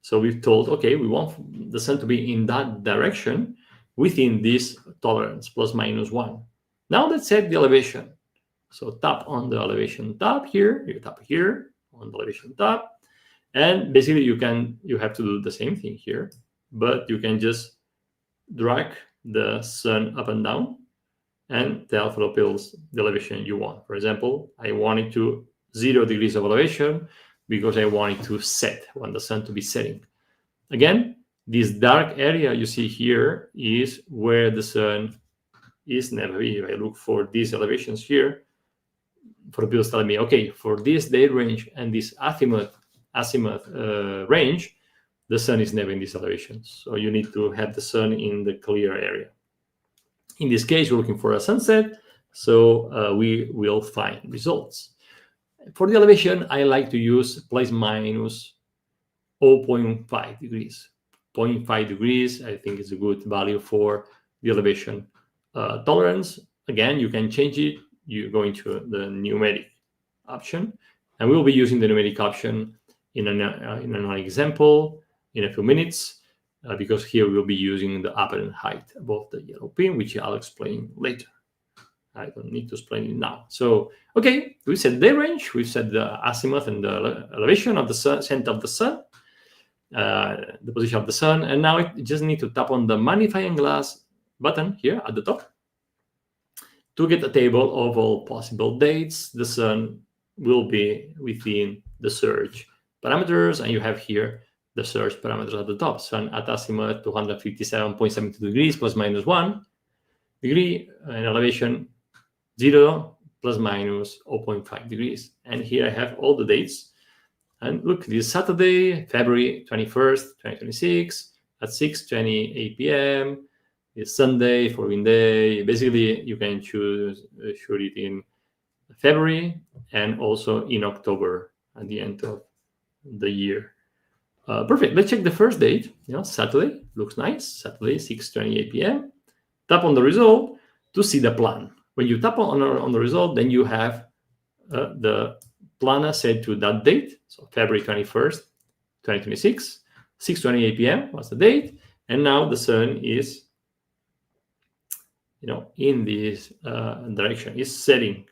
So we've told, okay, we want the sun to be in that direction within this tolerance, plus minus 1. Now let's set the elevation. So tap on the elevation tab here. You tap here on the elevation tab. And basically you have to do the same thing here, but you can just drag the sun up and down and tell PhotoPills the elevation you want. For example, I want it to 0 degrees of elevation because I want it to set, I want the sun to be setting. Again, this dark area you see here is where the sun is never be. If I look for these elevations here, PhotoPills telling me, okay, for this date range and this azimuth range, the sun is never in these elevations. So you need to have the sun in the clear area. In this case, we're looking for a sunset, so we will find results. For the elevation, I like to use plus minus 0.5 degrees. 0.5 degrees, I think is a good value for the elevation tolerance. Again, you can change it. You go into the numeric option, and we'll be using the numeric option in an example in a few minutes, because here we'll be using the apparent height above the yellow pin, which I'll explain later. I don't need to explain it now. So, okay, we set the range, we set the azimuth and the elevation of the sun, center of the sun, the position of the sun, and now I just need to tap on the magnifying glass button here at the top to get a table of all possible dates the sun will be within the search parameters, and you have here the search parameters at the top. Sun at azimuth 257.72 degrees plus minus 1 degree, and elevation 0 plus minus 0.5 degrees. And here I have all the dates. And look, this is Saturday, February 21st, 2026 at 6:28 p.m. It's Sunday, following day. Basically, you can shoot it in February and also in October at the end of the year. Perfect. Let's check the first date. Saturday looks nice. Saturday, 6:28 p.m. Tap on the result to see the plan. When you tap on the result, then you have the planner set to that date. So February 21st, 2026, 6:28 p.m. was the date. And now the sun is, in this direction. It's setting.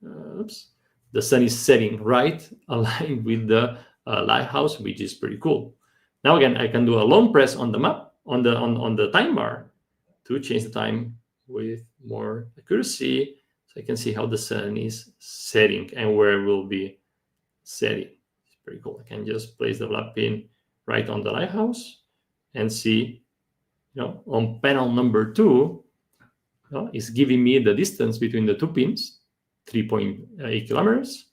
The sun is setting right aligned with the lighthouse, which is pretty cool. Now again, I can do a long press on the map on the time bar to change the time with more accuracy, so I can see how the sun is setting and where it will be setting. It's pretty cool. I can just place the black pin right on the lighthouse and see, on panel number 2, it's giving me the distance between the 2 pins, 3.8 kilometers.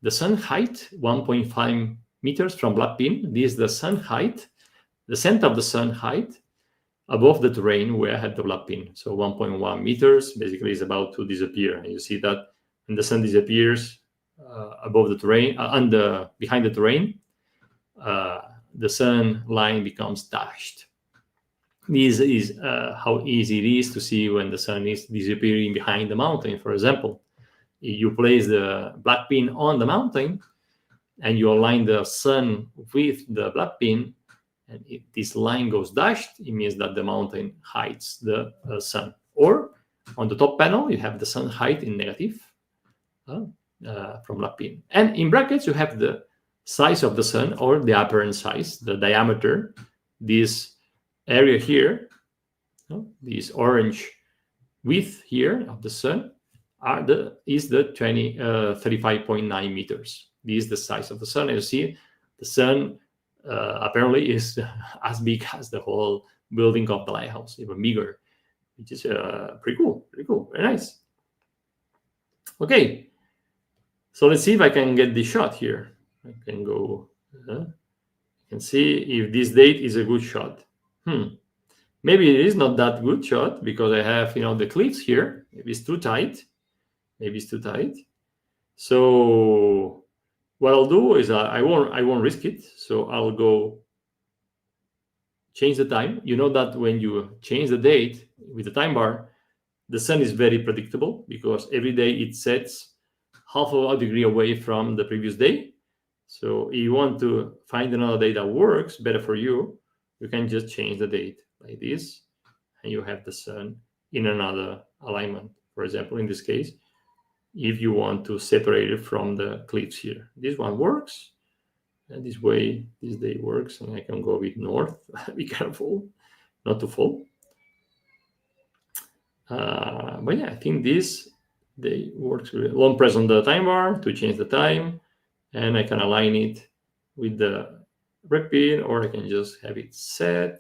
The sun height, 1.5 meters from black pin. This is the sun height, the center of the sun height above the terrain where I had the black pin. So 1.1 meters basically is about to disappear. And you see that when the sun disappears above the terrain, behind the terrain, the sun line becomes dashed. This is how easy it is to see when the sun is disappearing behind the mountain. For example, you place the black pin on the mountain and you align the sun with the black pin, and if this line goes dashed, it means that the mountain hides the sun. Or on the top panel, you have the sun height in negative from black pin. And in brackets, you have the size of the sun, or the apparent size, the diameter. This area here, this orange width here of the sun, is the 35.9 meters. This is the size of the sun. As you see, the sun apparently is as big as the whole building of the lighthouse, even bigger, which is pretty cool, very nice. Okay, so let's see if I can get this shot here. I can go, you can see if this date is a good shot. Maybe it is not that good shot because I have, the clips here. Maybe it's too tight. So what I'll do is I won't risk it. So I'll go change the time. You know that when you change the date with the time bar, the sun is very predictable because every day it sets half of a degree away from the previous day. So if you want to find another day that works better for you, you can just change the date like this, and you have the sun in another alignment. For example, in this case, if you want to separate it from the clips here, this one works, and this way this day works, and I can go a bit north. Be careful not to fall. But yeah, I think this day works really. Long press on the time bar to change the time, and I can align it with the red pin, or I can just have it set.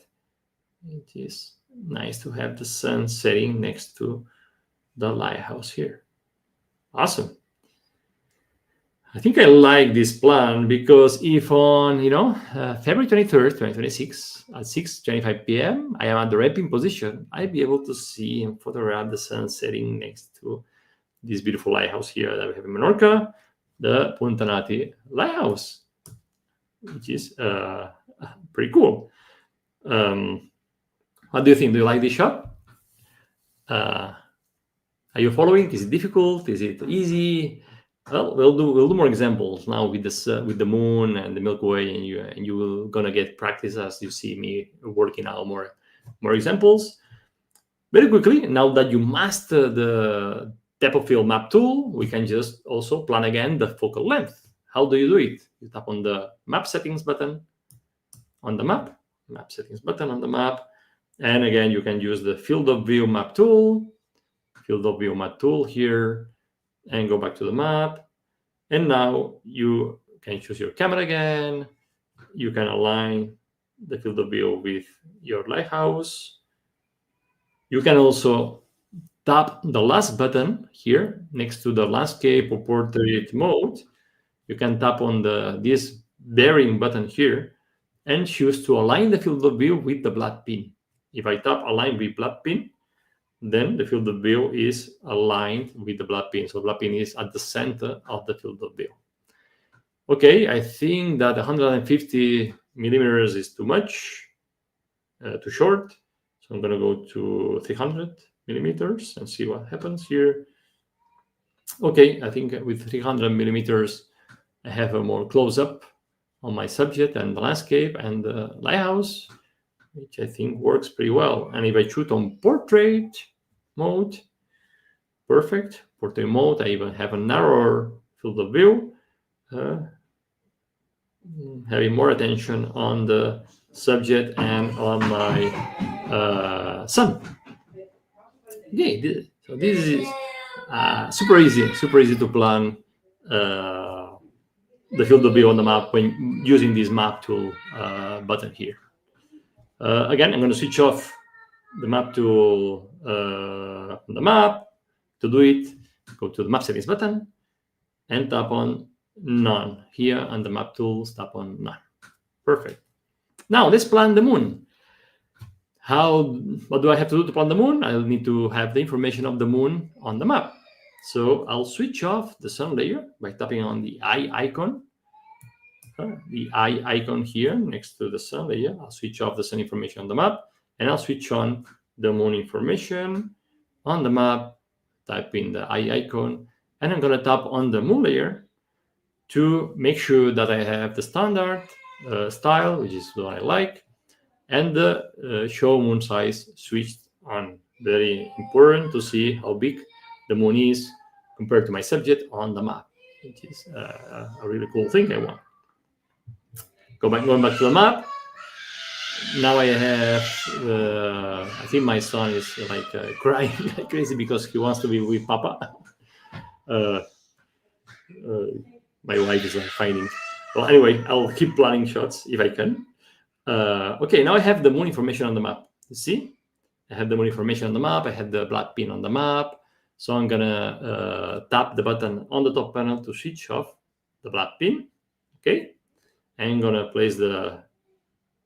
It is nice to have the sun setting next to the lighthouse here. Awesome. I think I like this plan because if on February 23rd, 2026 at 6:25 p.m. I am at the red pin position, I'll be able to see and photograph the sun setting next to this beautiful lighthouse here that we have in Menorca, the Punta Nati lighthouse, which is pretty cool. What do you think? Do you like this shot? Are you following? Is it difficult? Is it easy? Well, we'll do more examples now with the moon and the Milky Way, and you will gonna get practice as you see me working out more examples. Very quickly, now that you master the depth of field map tool, we can just also plan again the focal length. How do you do it? You tap on the map settings button on the map settings button on the map, and again you can use the field of view map tool here, and go back to the map. And now you can choose your camera again. You can align the field of view with your lighthouse. You can also tap the last button here next to the landscape or portrait mode. You can tap on this bearing button here and choose to align the field of view with the black pin. If I tap align with black pin, then the field of view is aligned with the black pin. So black pin is at the center of the field of view. Okay, I think that 150 millimeters is too much, too short. So I'm going to go to 300 millimeters and see what happens here. Okay, I think with 300 millimeters, I have a more close-up on my subject and the landscape and the lighthouse, which I think works pretty well. And if I shoot on portrait mode, perfect. Portrait mode, I even have a narrower field of view, having more attention on the subject and on my sun. Okay, so this is super easy to plan the field of view on the map when using this map tool button here. Again, I'm going to switch off the map tool on the map. To do it, go to the map settings button and tap on none. Here on the map tools, tap on none. Perfect. Now let's plan the moon. What do I have to do to plan the moon? I'll need to have the information of the moon on the map. So I'll switch off the sun layer by tapping on the eye icon. The eye icon here next to the sun layer. I'll switch off the sun information on the map, and I'll switch on the moon information on the map. Type in the eye icon, and I'm going to tap on the moon layer to make sure that I have the standard style, which is what I like, and the show moon size switched on. Very important to see how big the moon is compared to my subject on the map, which is a really cool thing I want. Going back to the map. Now I have, I think my son is like crying like crazy because he wants to be with Papa. My wife is fighting. Well, anyway, I'll keep planning shots if I can. Okay, now I have the moon information on the map. You see? I have the moon information on the map. I have the black pin on the map. So I'm going to tap the button on the top panel to switch off the black pin. Okay? And I'm going to place the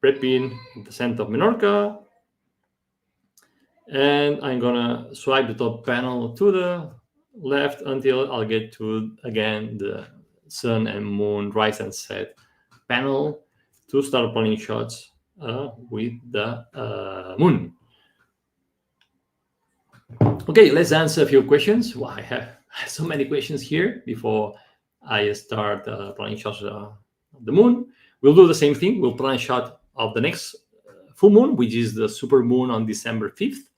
red pin in the center of Menorca. And I'm going to swipe the top panel to the left until I'll get to, again, the sun and moon rise and set panel to start planning shots with the moon. Okay, let's answer a few questions. Well, I have so many questions here before I start planning shots of the moon. We'll do the same thing. We'll plan a shot of the next full moon, which is the super moon on December 5th.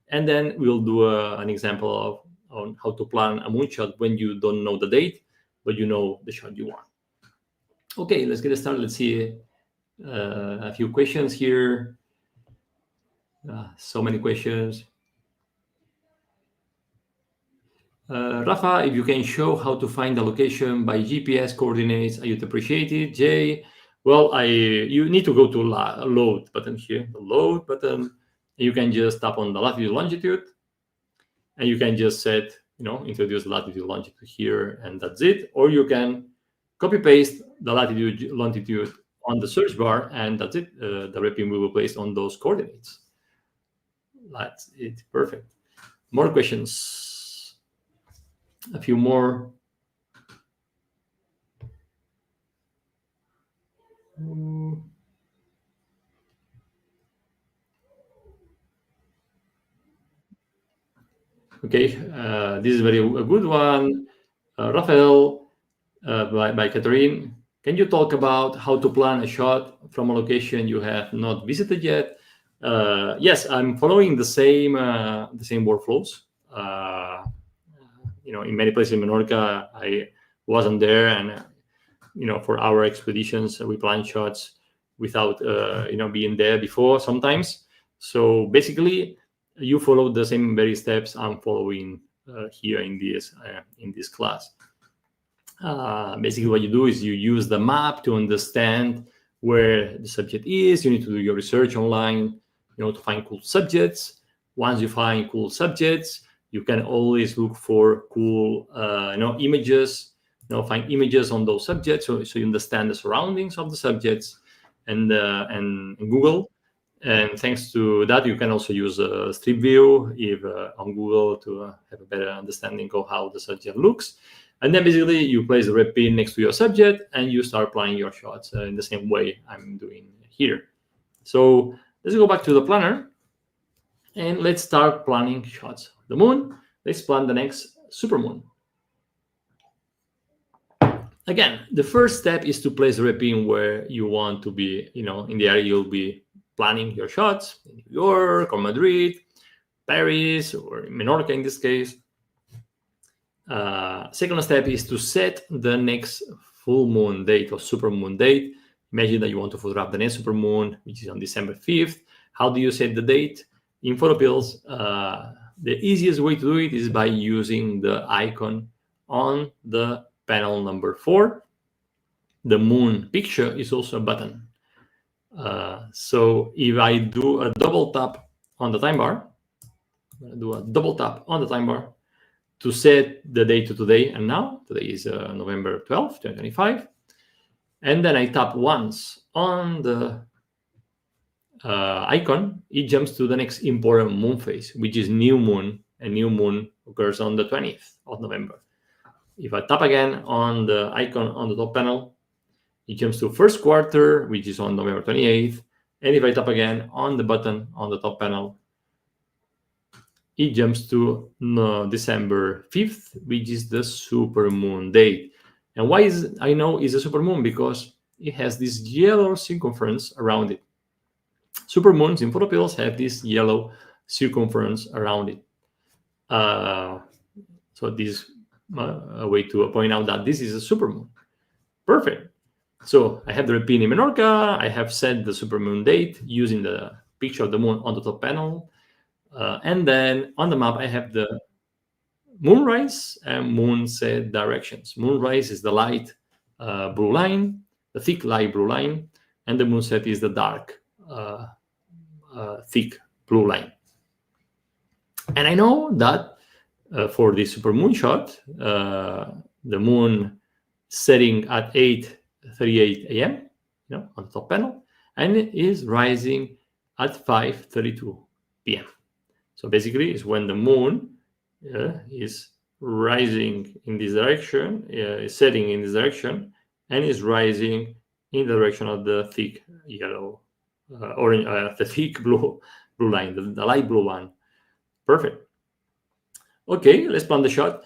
And then we'll do an example on how to plan a moonshot when you don't know the date, but you know the shot you want. Okay, let's get started. Let's see a few questions here. So many questions. Rafa, if you can show how to find the location by GPS coordinates, I would appreciate it. Jay, well, you need to go to load button here, the load button. You can just tap on the latitude, longitude, and you can just set, introduce latitude, longitude here, and that's it. Or you can copy paste the latitude, longitude on the search bar, and that's it. The red pin will be placed on those coordinates. That's it. Perfect. More questions. A few more. Okay, this is a good one. Rafael, by Catherine. Can you talk about how to plan a shot from a location you have not visited yet? Yes, I'm following the same workflows. In many places in Menorca, I wasn't there, and for our expeditions, we plan shots without being there before sometimes. So basically, you follow the same very steps I'm following here in this class. Basically, what you do is you use the map to understand where the subject is. You need to do your research online, to find cool subjects. Once you find cool subjects, You can always look for cool, images, find images on those subjects, so you understand the surroundings of the subjects, and Google. And thanks to that, you can also use Street View if on Google to have a better understanding of how the subject looks. And then basically you place the red pin next to your subject and you start planning your shots in the same way I'm doing here. So let's go back to the planner and let's start planning shots. The moon, let's plan the next supermoon. Again, the first step is to place the red pin where you want to be, in the area you'll be planning your shots, in New York or Madrid, Paris, or Menorca in this case. Second step is to set the next full moon date or supermoon date. Imagine that you want to photograph the next supermoon, which is on December 5th. How do you set the date? In PhotoPills, the easiest way to do it is by using the icon on the panel number 4. The moon picture is also a button. So if I do a double tap on the time bar, to set the date to today and now. Today is November 12th, 2025. And then I tap once on the icon, it jumps to the next important moon phase, which is new moon. And new moon occurs on the 20th of November. If I tap again on the icon on the top panel, it jumps to first quarter, which is on November 28th. And if I tap again on the button on the top panel, it jumps to December 5th, which is the supermoon date. And why I know it's a supermoon? Because it has this yellow circumference around it. Supermoons in PhotoPills have this yellow circumference around it. So this is a way to point out that this is a supermoon. Perfect. So I have the red pin in Menorca. I have set the supermoon date using the picture of the moon on the top panel. And then on the map, I have the moonrise and moonset directions. Moonrise is the light blue line, the thick light blue line, and the moonset is the dark thick blue line. And I know that for the supermoon shot, the moon setting at 8:38 a.m. On the top panel, and it is rising at 5:32 p.m. So basically, it's when the moon is rising in this direction, is setting in this direction, and is rising in the direction of the thick yellow, orange, the thick blue line, the light blue one. Perfect. Okay, let's plan the shot.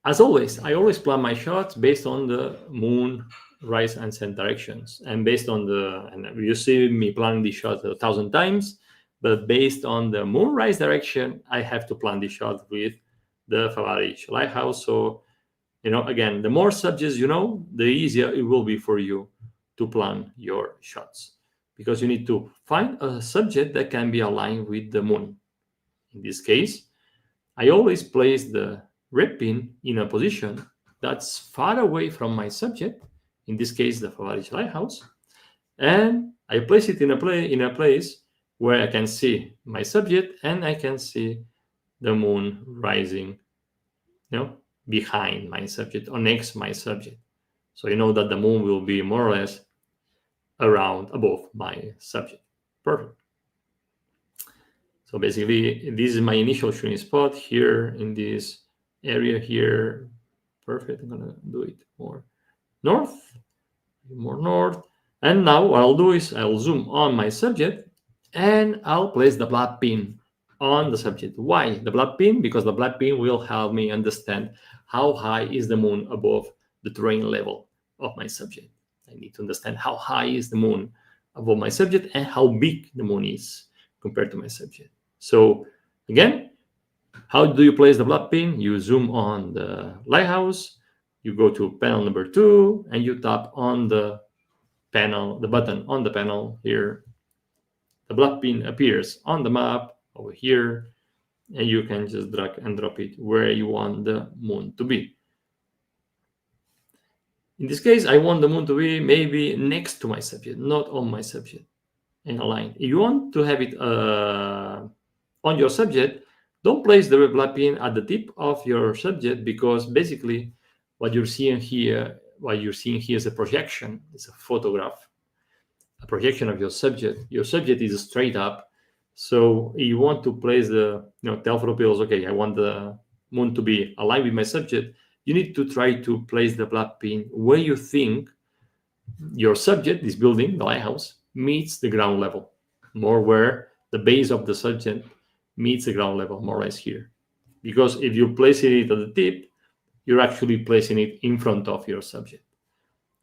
As always, I always plan my shots based on the moon rise and set directions, and based on and you see me planning these shots 1,000 times. But based on the moonrise direction, I have to plan the shot with the Favarich lighthouse. So, again, the more subjects you know, the easier it will be for you to plan your shots, because you need to find a subject that can be aligned with the moon. In this case, I always place the red pin in a position that's far away from my subject, in this case, the Favarich lighthouse, and I place it in a place where I can see my subject and I can see the moon rising, behind my subject or next to my subject. So you know that the moon will be more or less above my subject. Perfect. So basically, this is my initial shooting spot here in this area here. Perfect. I'm gonna do it more north. And now what I'll do is I'll zoom on my subject and I'll place the black pin on the subject. Why the black pin? Because the black pin will help me understand how high is the moon above the terrain level of my subject. I need to understand how high is the moon above my subject and how big the moon is compared to my subject. So again, how do you place the black pin? You zoom on the lighthouse, you go to panel number 2, and you tap on the button on the panel here. The black pin appears on the map over here, and you can just drag and drop it where you want the moon to be. In this case, I want the moon to be maybe next to my subject, not on my subject, and aligned. If you want to have it on your subject, Don't place the black pin at the tip of your subject, because basically what you're seeing here is a projection. It's a photograph, a projection of your subject. Your subject is straight up. So you want to place tell PhotoPills, okay, I want the moon to be aligned with my subject. You need to try to place the black pin where you think your subject, this building, the lighthouse, meets the ground level, more where the base of the subject meets the ground level, more or less here. Because if you place it at the tip, you're actually placing it in front of your subject.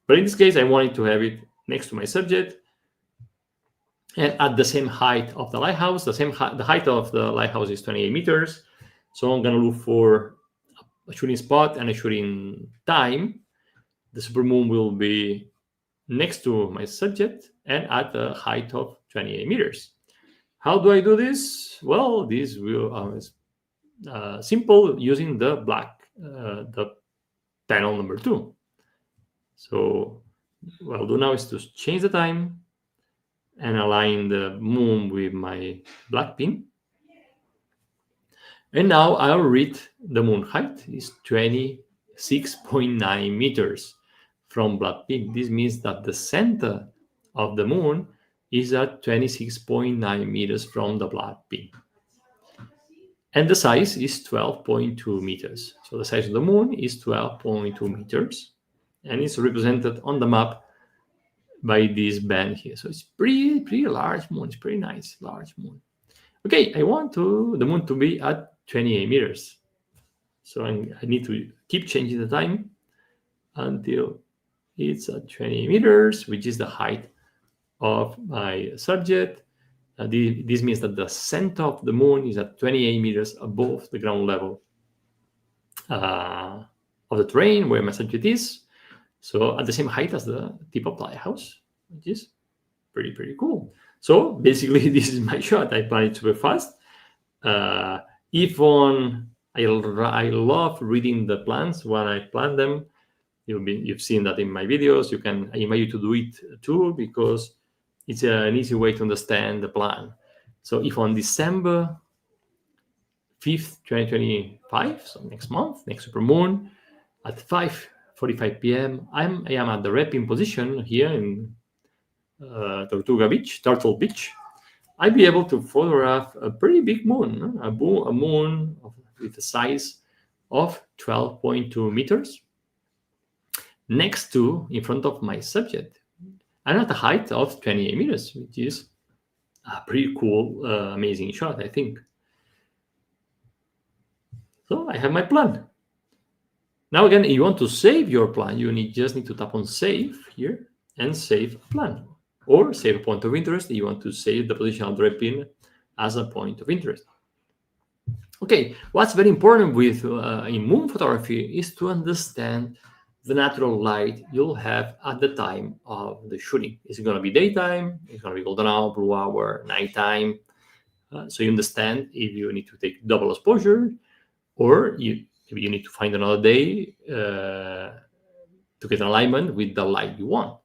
But in this case, I wanted to have it next to my subject and at the same height of the lighthouse. The height of the lighthouse is 28 meters. So I'm going to look for a shooting spot and a shooting time. The supermoon will be next to my subject and at a height of 28 meters. How do I do this? Well, this will is simple, using the panel number 2. So what I'll do now is to change the time and align the moon with my black pin. And now I'll read the moon height is 26.9 meters from black pin. This means that the center of the moon is at 26.9 meters from the black pin. And the size is 12.2 meters. So the size of the moon is 12.2 meters. And it's represented on the map by this band here. So it's pretty large moon. It's pretty nice, large moon. Okay, I want the moon to be at 28 meters. So I need to keep changing the time until it's at 20 meters, which is the height of my subject. This means that the center of the moon is at 28 meters above the ground level of the terrain where my subject is. So at the same height as the tip of the lighthouse, which is pretty cool. So basically, this is my shot. I plan it super fast. I love reading the plans when I plan them. You've seen that in my videos. I invite you to do it too, because it's an easy way to understand the plan. So if on December 5th, 2025, so next month, next supermoon, at 5:45 p.m., I am at the wrapping position here in Turtle Beach. I'd be able to photograph a pretty big moon, a moon with a size of 12.2 meters next to, in front of my subject, and at a height of 28 meters, which is a pretty cool, amazing shot, I think. So I have my plan. Now again, if you want to save your plan, you just need to tap on save here and save a plan, or save a point of interest if you want to save the position of the red pin as a point of interest. Okay, what's very important with in moon photography is to understand the natural light you'll have at the time of the shooting. Is it going to be daytime? It's going to be golden hour, blue hour, nighttime. So you understand if you need to take double exposure, or maybe you need to find another day to get an alignment with the light you want.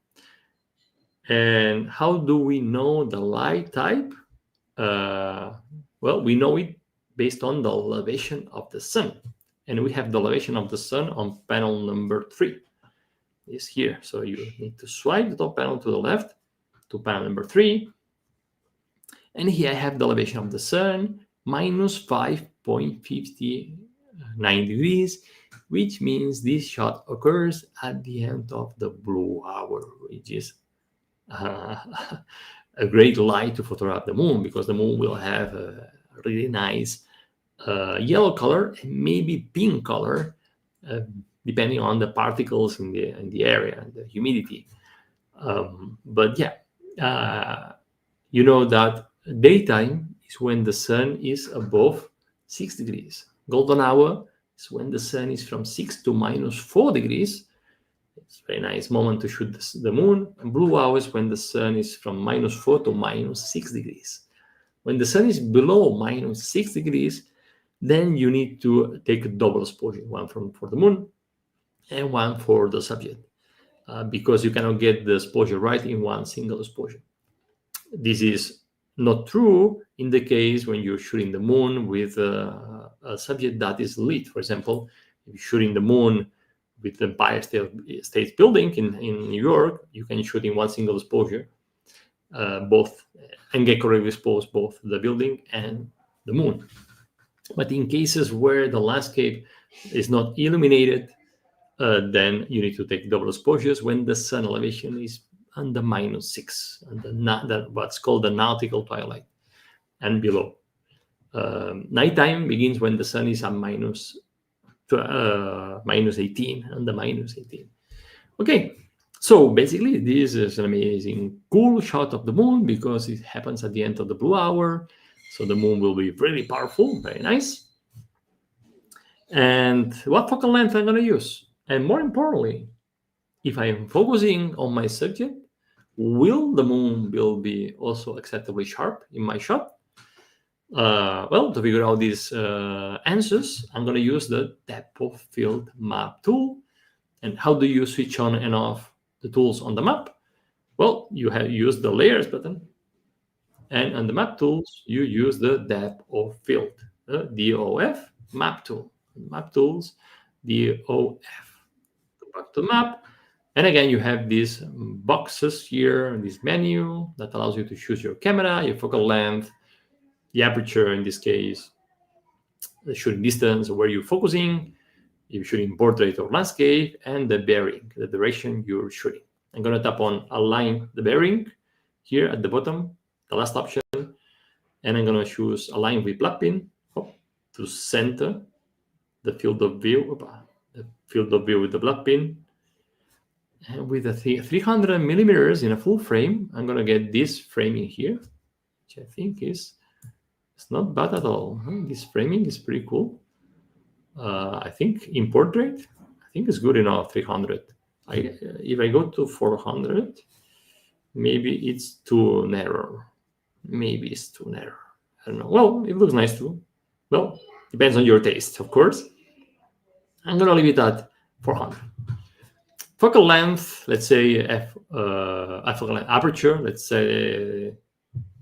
And how do we know the light type? Well, we know it based on the elevation of the sun. And we have the elevation of the sun on panel number 3. It's here. So you need to swipe the top panel to the left to panel number 3. And here I have the elevation of the sun minus 5.59 degrees, which means this shot occurs at the end of the blue hour, which is a great light to photograph the moon, because the moon will have a really nice yellow color and maybe pink color, depending on the particles in the area and the humidity. But yeah, you know that daytime is when the sun is above 6 degrees. Golden hour is when the sun is from 6 to minus 4 degrees. It's a very nice moment to shoot the moon. And blue hour is when the sun is from minus 4 to minus 6 degrees. When the sun is below minus 6 degrees, then you need to take a double exposure, one for the moon and one for the subject, because you cannot get the exposure right in one single exposure. This is not true in the case when you're shooting the moon with a subject that is lit. For example, if you're shooting the moon with the Empire State Building in New York, you can shoot in one single exposure, both, and get correctly exposed both the building and the moon. But in cases where the landscape is not illuminated, then you need to take double exposures when the sun elevation is under -6, and what's called the nautical twilight, and below. Nighttime begins when the sun is at -18, under -18. Okay, so basically this is an amazing, cool shot of the moon because it happens at the end of the blue hour. So the moon will be really powerful, very nice. And what focal length I'm going to use? And more importantly, if I am focusing on my subject, will the moon will be also acceptably sharp in my shot? Well, to figure out these answers, I'm going to use the depth of field map tool. And how do you switch on and off the tools on the map? Well, you have used the layers button. And on the map tools, you use the depth of field, the DOF map tool. Map tools, DOF. Go back to the map. And again, you have these boxes here, this menu that allows you to choose your camera, your focal length, the aperture in this case, the shooting distance, where you're focusing, if you're shooting portrait or landscape, and the bearing, the direction you're shooting. I'm going to tap on Align the Bearing here at the bottom, the last option, and I'm going to choose Align with Black Pin to center the field of view, with the black pin. And with the 300 millimeters in a full frame, I'm going to get this framing here, which I think it's not bad at all. This framing is pretty cool. I think in portrait, I think it's good enough, 300. If I go to 400, maybe it's too narrow. Maybe it's too narrow. I don't know. Well, it looks nice too. Well, depends on your taste, of course. I'm going to leave it at 400. Focal length, let's say focal length aperture, let's say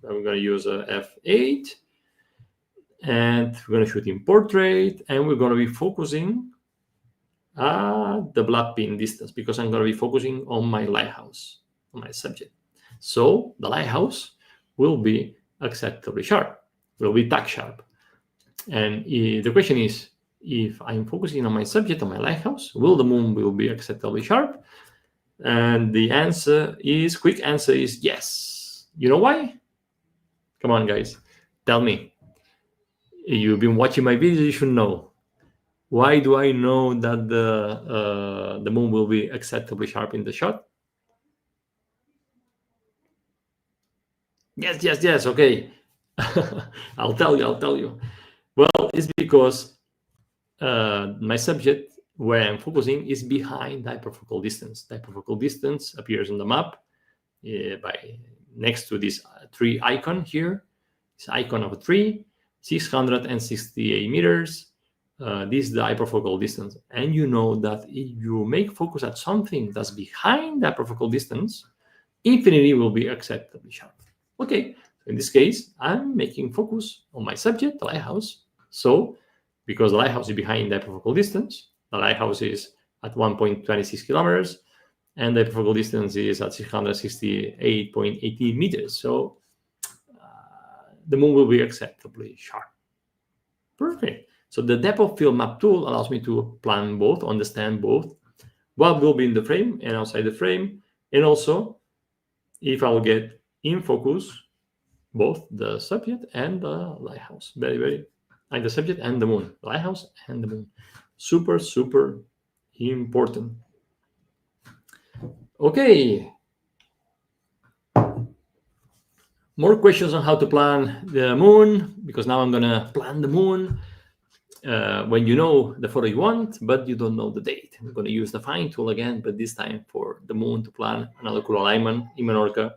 I'm going to use a f8. And we're going to shoot in portrait, and we're going to be focusing at the black pin distance because I'm going to be focusing on my lighthouse, on my subject. So the lighthouse will be acceptably sharp, will be tack sharp. And the question is, if I'm focusing on my subject, on my lighthouse, will the moon will be acceptably sharp? And the quick answer is yes. You know why? Come on, guys, tell me. You've been watching my videos, you should know. Why do I know that the moon will be acceptably sharp in the shot? Yes. Okay. I'll tell you. Well, it's because my subject, where I'm focusing, is behind the hyperfocal distance. The hyperfocal distance appears on the map next to this tree icon here. This icon of a tree, 668 meters. This is the hyperfocal distance. And you know that if you make focus at something that's behind the hyperfocal distance, infinity will be acceptably sharp. Okay, so in this case, I'm making focus on my subject, the lighthouse. So, because the lighthouse is behind the hyperfocal distance, the lighthouse is at 1.26 kilometers, and the hyperfocal distance is at 668.18 meters. So, the moon will be acceptably sharp. Perfect. So the depth of field map tool allows me to plan both, understand both, what will be in the frame and outside the frame, and also if I'll get in focus both the subject and the lighthouse. Very, like the subject and the moon, the lighthouse and the moon. Super important. Okay. More questions on how to plan the moon, because now I'm going to plan the moon when you know the photo you want, but you don't know the date. I'm going to use the Find tool again, but this time for the moon to plan another cool alignment in Menorca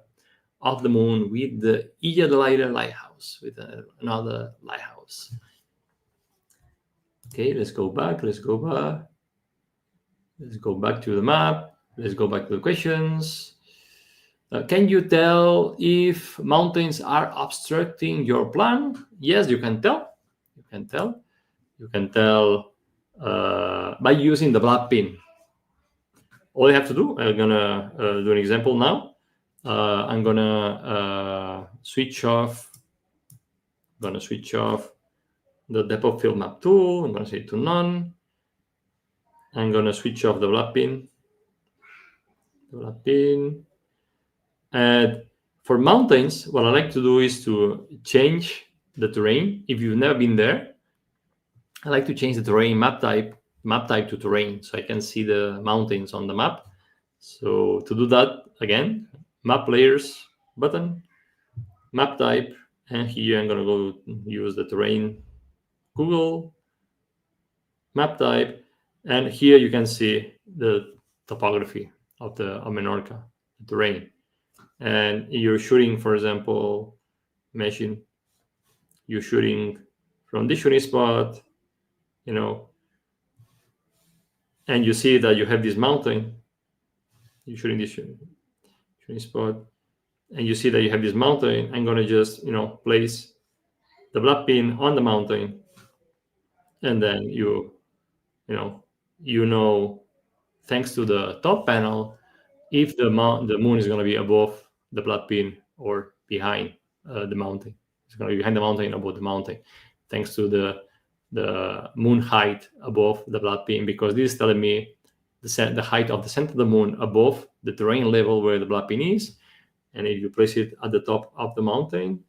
of the moon with the Ilha de Laira lighthouse, with another lighthouse. Okay, let's go back to the map. Let's go back to the questions. Can you tell if mountains are obstructing your plan? Yes, you can tell. You can tell. You can tell by using the black pin. All you have to do, I'm gonna do an example now. I'm gonna switch off. I'm gonna switch off the depth of field map tool. I'm gonna say to none. I'm gonna switch off the black pin. The black pin. And for mountains, what I like to do is to change the terrain. If you've never been there, I like to change the terrain map type to terrain, so I can see the mountains on the map. So to do that, again, map layers button, map type, and here I'm gonna go use the terrain, Google, map type, and here you can see the topography of Menorca, the terrain. And you're shooting, for example, imagine you're shooting from this shooting spot, and you see that you have this mountain. You're shooting this shooting spot, and you see that you have this mountain. I'm gonna just place the black pin on the mountain, and then thanks to the top panel, if the moon is gonna be above the black pin or behind the mountain. It's gonna be behind the mountain, above the mountain, thanks to the moon height above the black pin, because this is telling me the height of the center of the moon above the terrain level where the black pin is. And if you place it at the top of the mountain,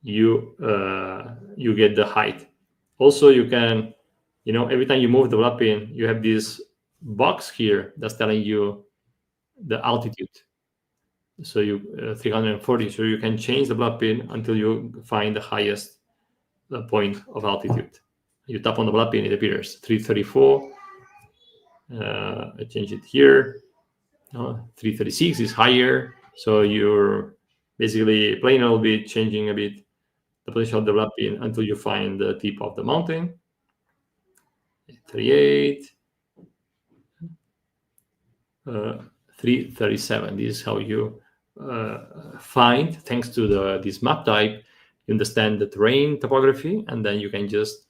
you get the height. Also, you can, every time you move the black pin, you have this box here that's telling you the altitude. So 340. So you can change the black pin until you find the highest point of altitude. You tap on the black pin, it appears 334. I change it here. 336 is higher. So you're basically playing a little bit, changing a bit the position of the black pin until you find the tip of the mountain. 38. 337. This is how you find, thanks to this map type, you understand the terrain topography, and then you can just,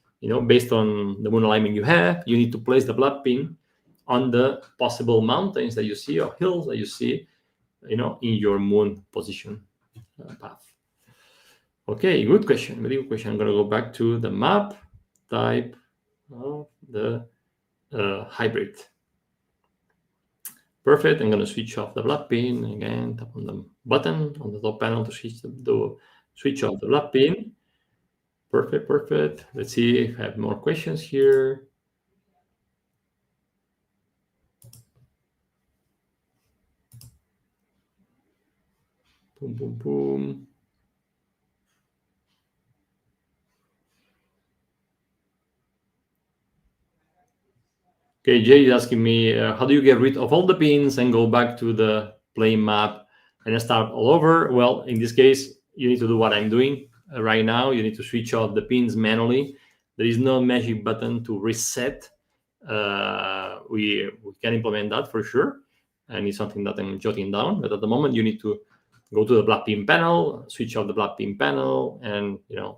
based on the moon alignment you have, you need to place the black pin on the possible mountains that you see or hills that you see, in your moon position path. Okay, good question. Very good question. I'm going to go back to the map type of the hybrid. Perfect. I'm going to switch off the black pin again. Tap on the button on the top panel to switch off the black pin. Perfect. Let's see if I have more questions here. Boom. Okay, Jay is asking me, how do you get rid of all the pins and go back to the plane map and start all over? Well, in this case, you need to do what I'm doing right now. You need to switch off the pins manually. There is no magic button to reset. We can implement that for sure, and it's something that I'm jotting down. But at the moment, you need to go to the black pin panel, switch off the black pin panel, and you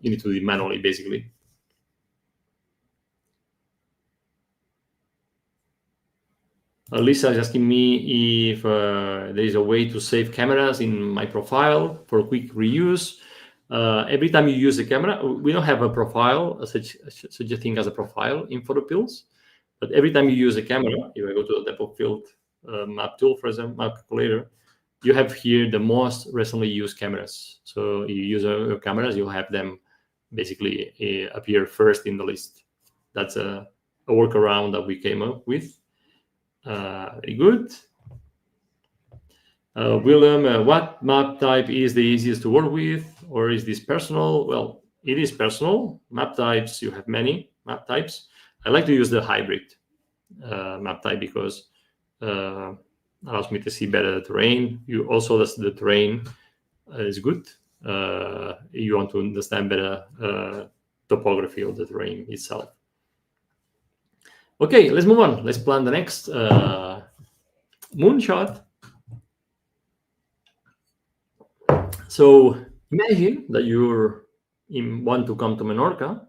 need to do it manually, basically. Lisa is asking me if there is a way to save cameras in my profile for quick reuse. Every time you use a camera, we don't have a profile, such a thing as a profile in PhotoPills. But every time you use a camera, if I go to the depth of field map tool, for example, map calculator, you have here the most recently used cameras. So you use your cameras, you'll have them basically appear first in the list. That's a workaround that we came up with. Very good. William, what map type is the easiest to work with, or is this personal? Well, it is personal. Map types, you have many map types. I like to use the hybrid map type because allows me to see better the terrain. You also, the terrain is good. You want to understand better topography of the terrain itself. Okay, let's move on. Let's plan the next moonshot. So imagine that you want to come to Menorca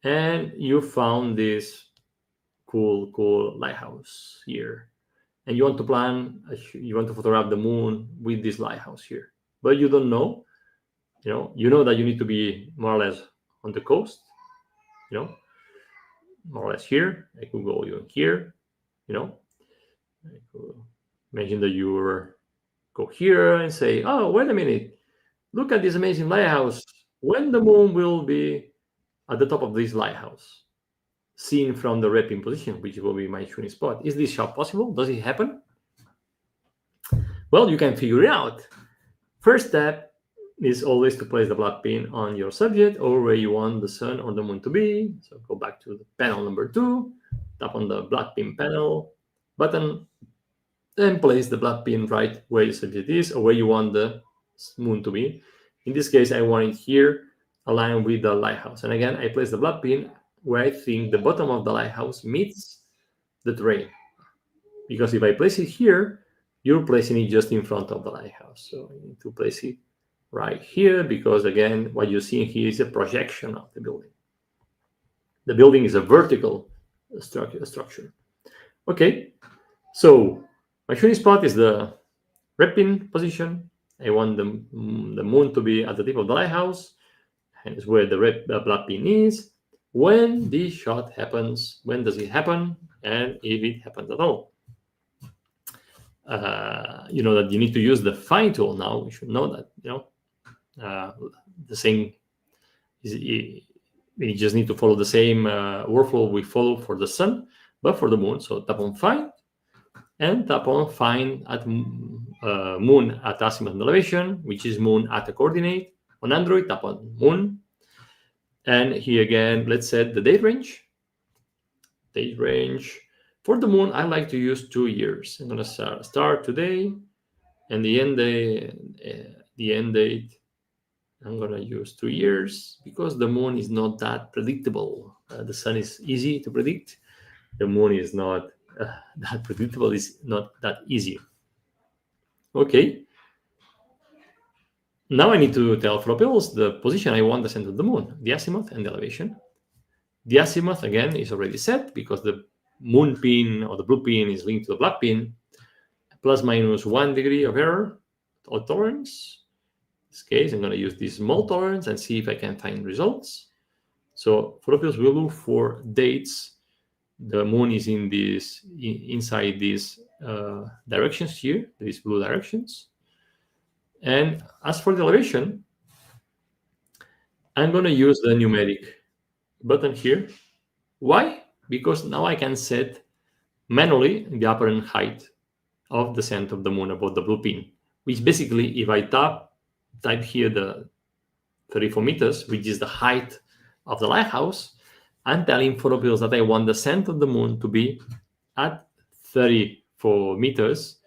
and you found this cool lighthouse here, and you want to you want to photograph the moon with this lighthouse here, but you don't know, you know that you need to be more or less on the coast, you know, more or less here. I could go even here, you know. I could imagine that you go here and say, oh, wait a minute, look at this amazing lighthouse. When the moon will be at the top of this lighthouse, seen from the red pin position, which will be my shooting spot. Is this shot possible? Does it happen? Well, you can figure it out. First step is always to place the black pin on your subject or where you want the sun or the moon to be. So go back to the panel number 2, tap on the black pin panel button, and place the black pin right where your subject is or where you want the moon to be. In this case, I want it here, aligned with the lighthouse. And again, I place the black pin where I think the bottom of the lighthouse meets the terrain. Because if I place it here, you're placing it just in front of the lighthouse. So you need to place it right here because, again, what you're seeing here is a projection of the building. The building is a vertical structure. Okay, so my shooting spot is the red pin position. I want the moon to be at the tip of the lighthouse, hence where the black pin is. When this shot happens, when does it happen, and if it happens at all? You know that you need to use the find tool now. You should know that, the same is, we just need to follow the same workflow we follow for the sun, but for the moon. So tap on find and tap on find at moon at azimuth and elevation, which is moon at a coordinate. On Android, tap on moon. And here again, let's set the date range. Date range. For the moon, I like to use 2 years. I'm going to start today, and the end date, I'm going to use 2 years because the moon is not that predictable. The sun is easy to predict. The moon is not that predictable. It's not that easy. Okay. Now I need to tell PhotoPills the position I want the center of the moon, the azimuth and the elevation. The azimuth, again, is already set because the moon pin or the blue pin is linked to the black pin, plus minus 1 degree of error or tolerance. In this case, I'm going to use this small tolerance and see if I can find results. So PhotoPills will look for dates. The moon is in this inside these directions here, these blue directions. And as for the elevation, I'm going to use the numeric button here. Why? Because now I can set manually the apparent height of the center of the moon above the blue pin, which basically, if I type here the 34 meters, which is the height of the lighthouse, I'm telling PhotoPills that I want the center of the moon to be at 34 meters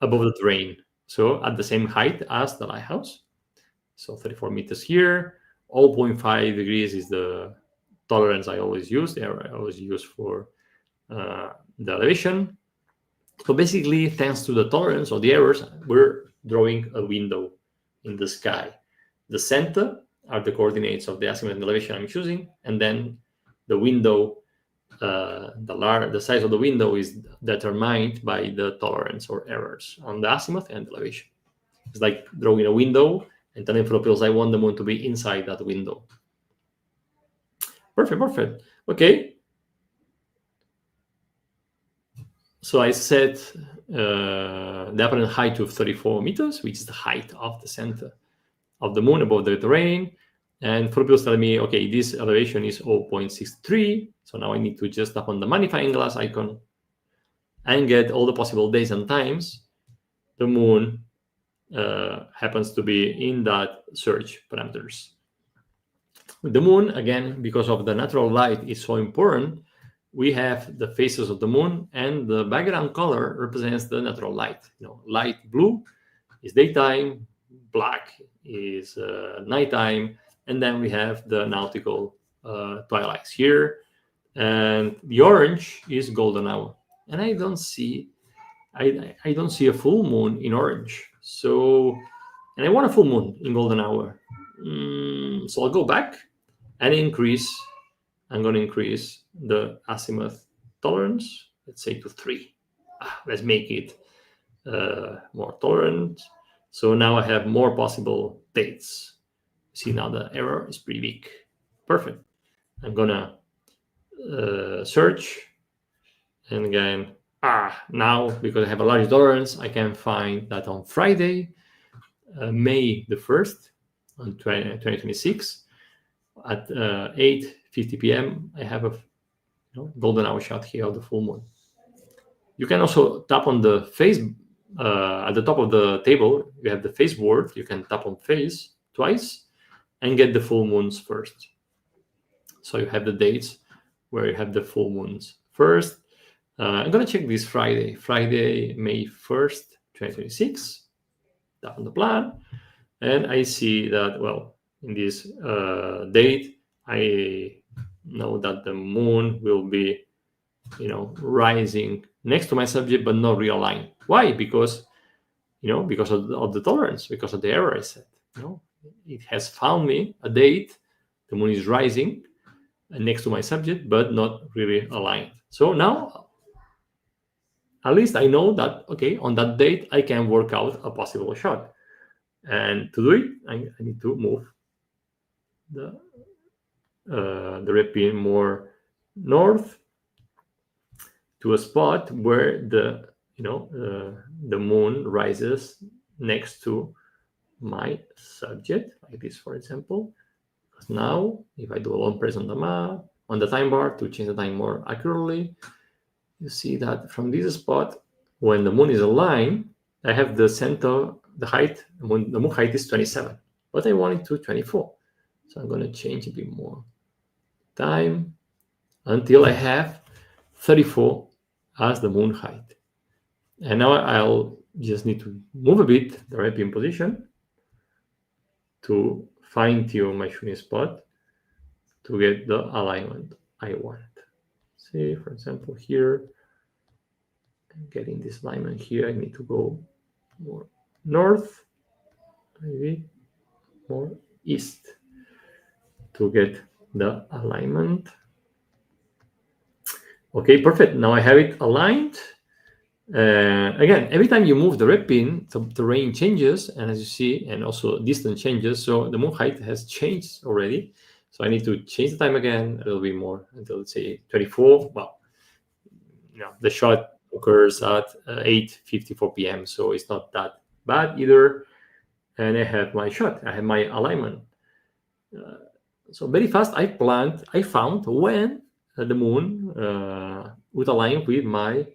above the terrain. So at the same height as the lighthouse. So 34 meters here. 0.5 degrees is the tolerance I always use. I always use for the elevation. So basically, thanks to the tolerance or the errors, we're drawing a window in the sky. The center are the coordinates of the azimuth and elevation I'm choosing, and then the window, the size of the window is determined by the tolerance or errors on the azimuth and elevation. It's like drawing a window and telling PhotoPills I want the moon to be inside that window. Perfect. Okay. So I set the apparent height to 34 meters, which is the height of the center of the moon above the terrain. And PhotoPills tell me, okay, this elevation is 0.63. So now I need to just tap on the magnifying glass icon and get all the possible days and times the moon happens to be in that search parameters. With the moon, again, because of the natural light is so important, we have the phases of the moon, and the background color represents the natural light. Light blue is daytime, black is nighttime, and then we have the nautical twilights here. and the orange is golden hour. And I don't see a full moon in orange. So, and I want a full moon in golden hour. So I'll go back and increase. I'm going to increase the azimuth tolerance, let's say to 3. Let's make it more tolerant. So now I have more possible dates. See, now the error is pretty big. Perfect. I'm going to search. And again, now because I have a large tolerance, I can find that on Friday, May the 1st, on 2026, at 8:50 p.m., I have a golden hour shot here of the full moon. You can also tap on the face at the top of the table. You have the face board. You can tap on face twice and get the full moons first. So you have the dates where you have the full moons first. I'm going to check this Friday, May 1st, 2026. Tap on the plan. And I see that, well, in this date, I know that the moon will be, rising next to my subject, but not realigned. Why? Because, because of the tolerance, because of the error I set. It has found me a date, the moon is rising next to my subject, but not really aligned. So now, at least I know that, okay, on that date, I can work out a possible shot. And to do it, I need to move the red pin more north to a spot where the moon rises next to my subject, like this, for example. Because now, if I do a long press on the map, on the time bar to change the time more accurately, you see that from this spot, when the moon is aligned, I have the center, the height, the moon height is 27, but I want it to 24. So I'm going to change a bit more time until I have 34 as the moon height. And now I'll just need to move a bit the red pin position to fine tune my shooting spot to get the alignment I want. See, for example, here, getting this alignment here, I need to go more north, maybe more east to get the alignment. Okay, perfect. Now I have it aligned. Again, every time you move the red pin, the terrain changes, and as you see, and also distance changes. So the moon height has changed already. So I need to change the time again a little bit more until, let's say, 24. Well, the shot occurs at 8:54 p.m. So it's not that bad either. And I have my shot. I have my alignment. So very fast, I found when the moon would align with my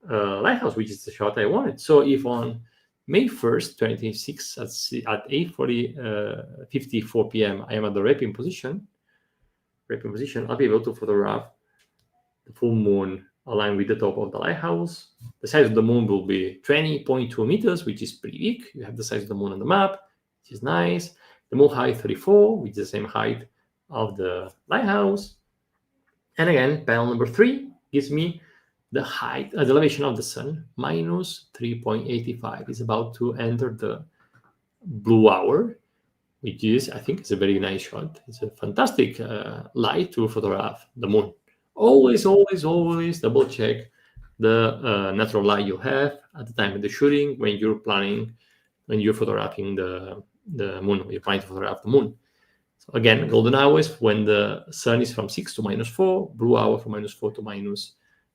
lighthouse, which is the shot I wanted. So if on May 1st, 2026, at 8:54 p.m., I am at the red pin position, I'll be able to photograph the full moon aligned with the top of the lighthouse. The size of the moon will be 20.2 meters, which is pretty big. You have the size of the moon on the map, which is nice. The moon height 34, which is the same height of the lighthouse. And again, panel number 3 gives me the height, the elevation of the sun, minus 3.85. It's about to enter the blue hour, which is, I think, it's a very nice shot. It's a fantastic light to photograph the moon. Always double check the natural light you have at the time of the shooting when you're photographing the moon, you're trying to photograph the moon. So again, golden hour is when the sun is from 6 to -4, blue hour from -4 to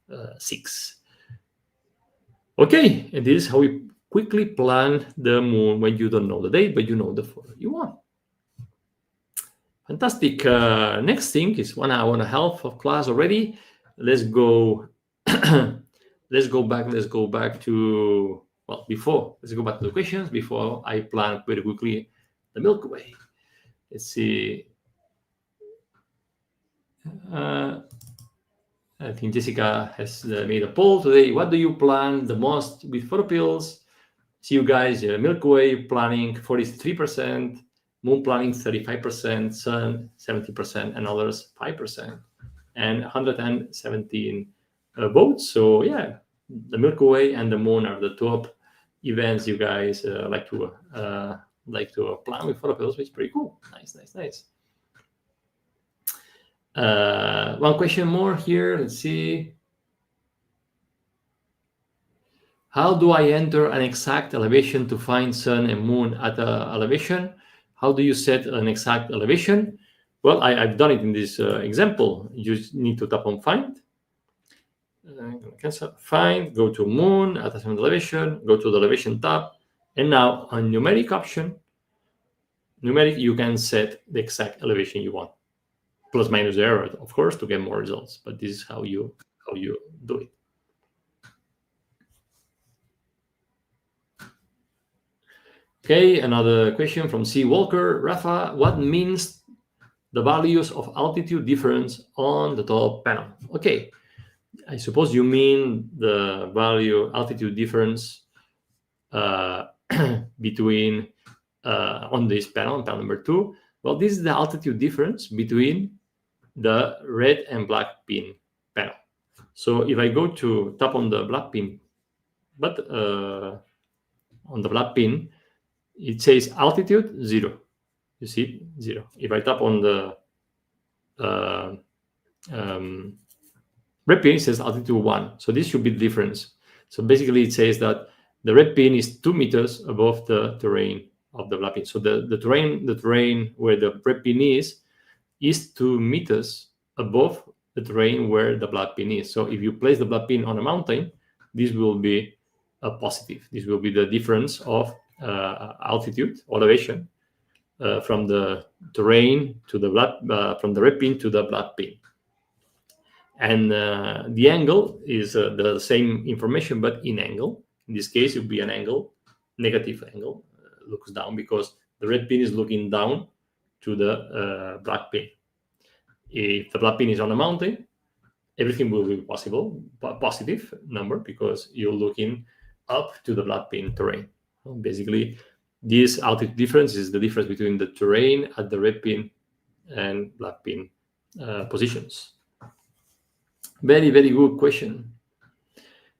-6. Okay, and this is how we quickly plan the moon when you don't know the date, but you know the photo you want. Fantastic. Next thing is 1 hour and a half of class already. Let's go. Let's go back to the questions before I plan very quickly the Milky Way. Let's see. I think Jessica has made a poll today. What do you plan the most with PhotoPills? See you guys. Milky Way planning 43%, moon planning 35%, sun 70%, and others 5%. and 117 votes. So yeah, the Milky Way and the moon are the top events you guys like to plan with PhotoPills, which is pretty cool. Nice. One question more here. Let's see. How do I enter an exact elevation to find sun and moon at a elevation? How do you set an exact elevation? Well, I've done it in this example. You just need to tap on find. Cancel, find, go to moon at a certain elevation, go to the elevation tab, and now on numeric option, you can set the exact elevation you want. Plus minus zero, of course, to get more results. But this is how you do it. Okay, another question from C. Walker. Rafa, what means the values of altitude difference on the top panel? Okay, I suppose you mean the value altitude difference between on this panel number 2. Well, this is the altitude difference between the red and black pin panel. So if I go to tap on the black pin, but on the black pin, it says altitude 0. You see 0. If I tap on the red pin, it says altitude 1. So this should be the difference. So basically, it says that the red pin is 2 meters above the terrain of the black pin. So the terrain where the red pin is 2 meters above the terrain where the black pin is. So if you place the black pin on a mountain, this will be a positive. This will be the difference of altitude, elevation, from the terrain to the from the red pin to the black pin. And the angle is the same information, but in angle. In this case, it would be an angle, negative angle, looks down, because the red pin is looking down to the black pin. If the black pin is on a mountain, everything will be positive number, because you're looking up to the black pin terrain. Basically, this altitude difference is the difference between the terrain at the red pin and black pin positions. Very, very good question.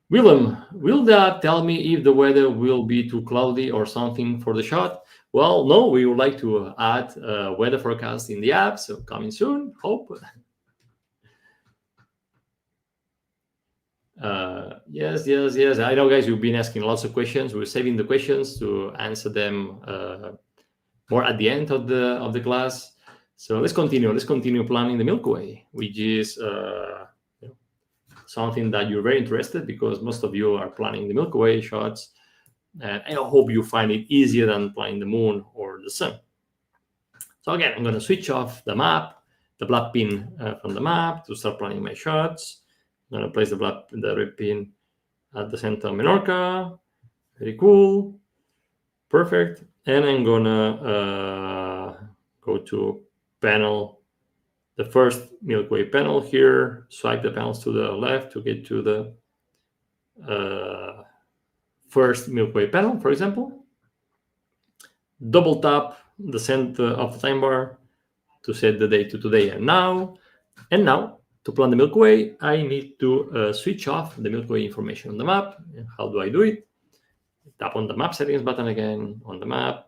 Willem, will that tell me if the weather will be too cloudy or something for the shot? Well, no, we would like to add weather forecast in the app, so coming soon, hope. Yes. I know, guys, you've been asking lots of questions. We're saving the questions to answer them more at the end of the class. So let's continue. Let's continue planning the Milky Way, which is something that you're very interested, because most of you are planning the Milky Way shots, and I hope you find it easier than planning the moon or the sun. So again, I'm going to switch off the map, the black pin from the map, to start planning my shots. I'm going to place the red pin at the center of Menorca. Very cool. Perfect. And I'm going to go to panel, the first Milky Way panel here, swipe the panels to the left to get to the first Milky Way panel, for example. Double tap the center of the time bar to set the date to today and now. And now, to plan the Milky Way, I need to switch off the Milky Way information on the map. And how do I do it? Tap on the map settings button again on the map.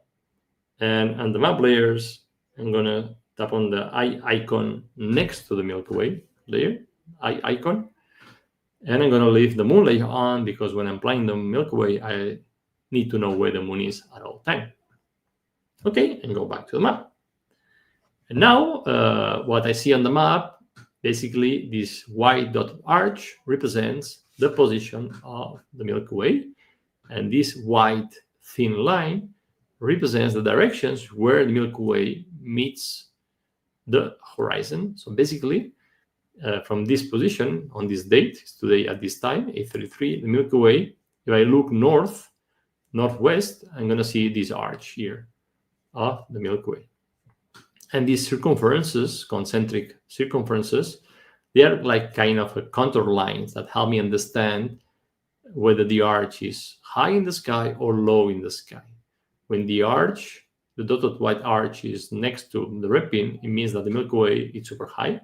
And on the map layers, I'm going to tap on the eye icon next to the Milky Way layer, eye icon. And I'm going to leave the moon layer on, because when I'm planning the Milky Way, I need to know where the moon is at all time. Okay, and go back to the map. And now what I see on the map, basically this white dot arch represents the position of the Milky Way. And this white thin line represents the directions where the Milky Way meets the horizon. So basically, from this position on this date, today at this time, 8:33, the Milky Way, if I look northwest, I'm going to see this arch here of the Milky Way. And these circumferences, concentric circumferences, they are like kind of a contour lines that help me understand whether the arch is high in the sky or low in the sky. When the arch, the dotted white arch, is next to the red pin, it means that the Milky Way is super high.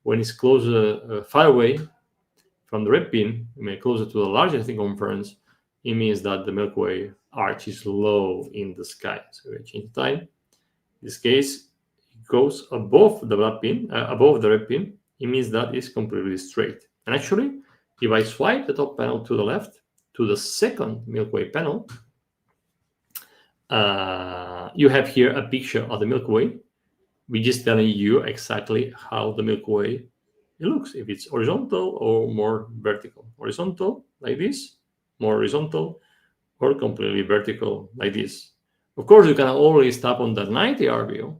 when it's closer, far away from the red pin, closer to the larger circumference, it means that the Milky Way arch is low in the sky. So we change the time. In this case, it goes above the black pin, above the red pin. It means that it's completely straight. And actually, if I swipe the top panel to the left, to the second Milky Way panel, you have here a picture of the Milky Way, which is telling you exactly how the Milky Way it looks, if it's horizontal or more vertical. Horizontal, like this, more horizontal, or completely vertical, like this. Of course, you can always tap on the 90-hour view,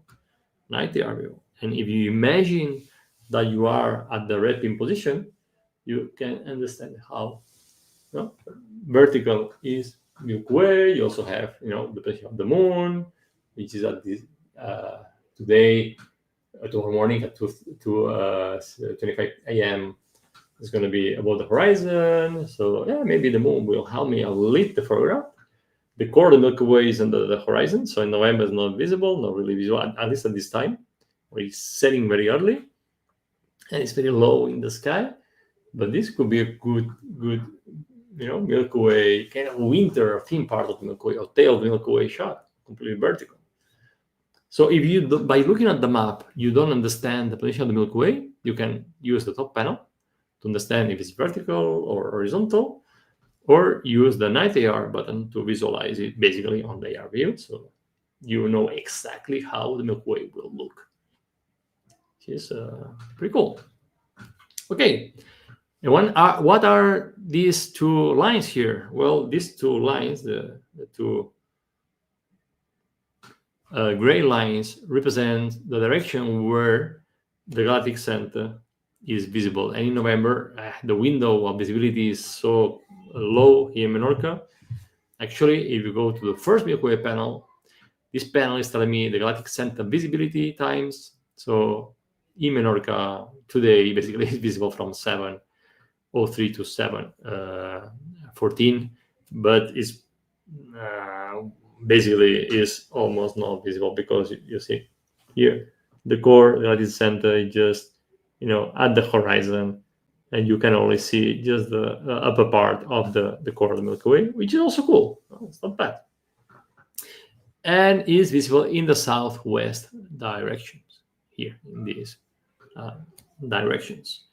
and if you imagine that you are at the red pin position, you can understand how vertical is Milky Way. You also have, the position of the moon, which is at this today, tomorrow morning at 2:25 a.m. It's going to be above the horizon. So yeah, maybe the moon will help me lit the photograph. The core of the Milky Way is under the horizon, so in November it's not visible, not really visible, at least at this time, where it's setting very early, and it's very low in the sky. But this could be a good Milky Way kind of winter theme part of the Milky Way, or tail of the Milky Way shot, completely vertical. So if you, by looking at the map, you don't understand the position of the Milky Way, you can use the top panel to understand if it's vertical or horizontal, or use the 90-AR button to visualize it basically on the AR view, so you know exactly how the Milky Way will look. Which is pretty cool. Okay, and what are these two lines here? Well, these two lines, the two gray lines, represent the direction where the galactic center is visible. And in November, the window of visibility is so low here in Menorca. Actually, if you go to the first Milky Way panel, this panel is telling me the galactic center visibility times. So in Menorca today, basically, it's visible from 7:03 to 7:14, but it's basically is almost not visible, because you see here the core, the galactic center, is just at the horizon, and you can only see just the upper part of the core of the Milky Way, which is also cool. It's not bad, and is visible in the southwest directions here in these directions.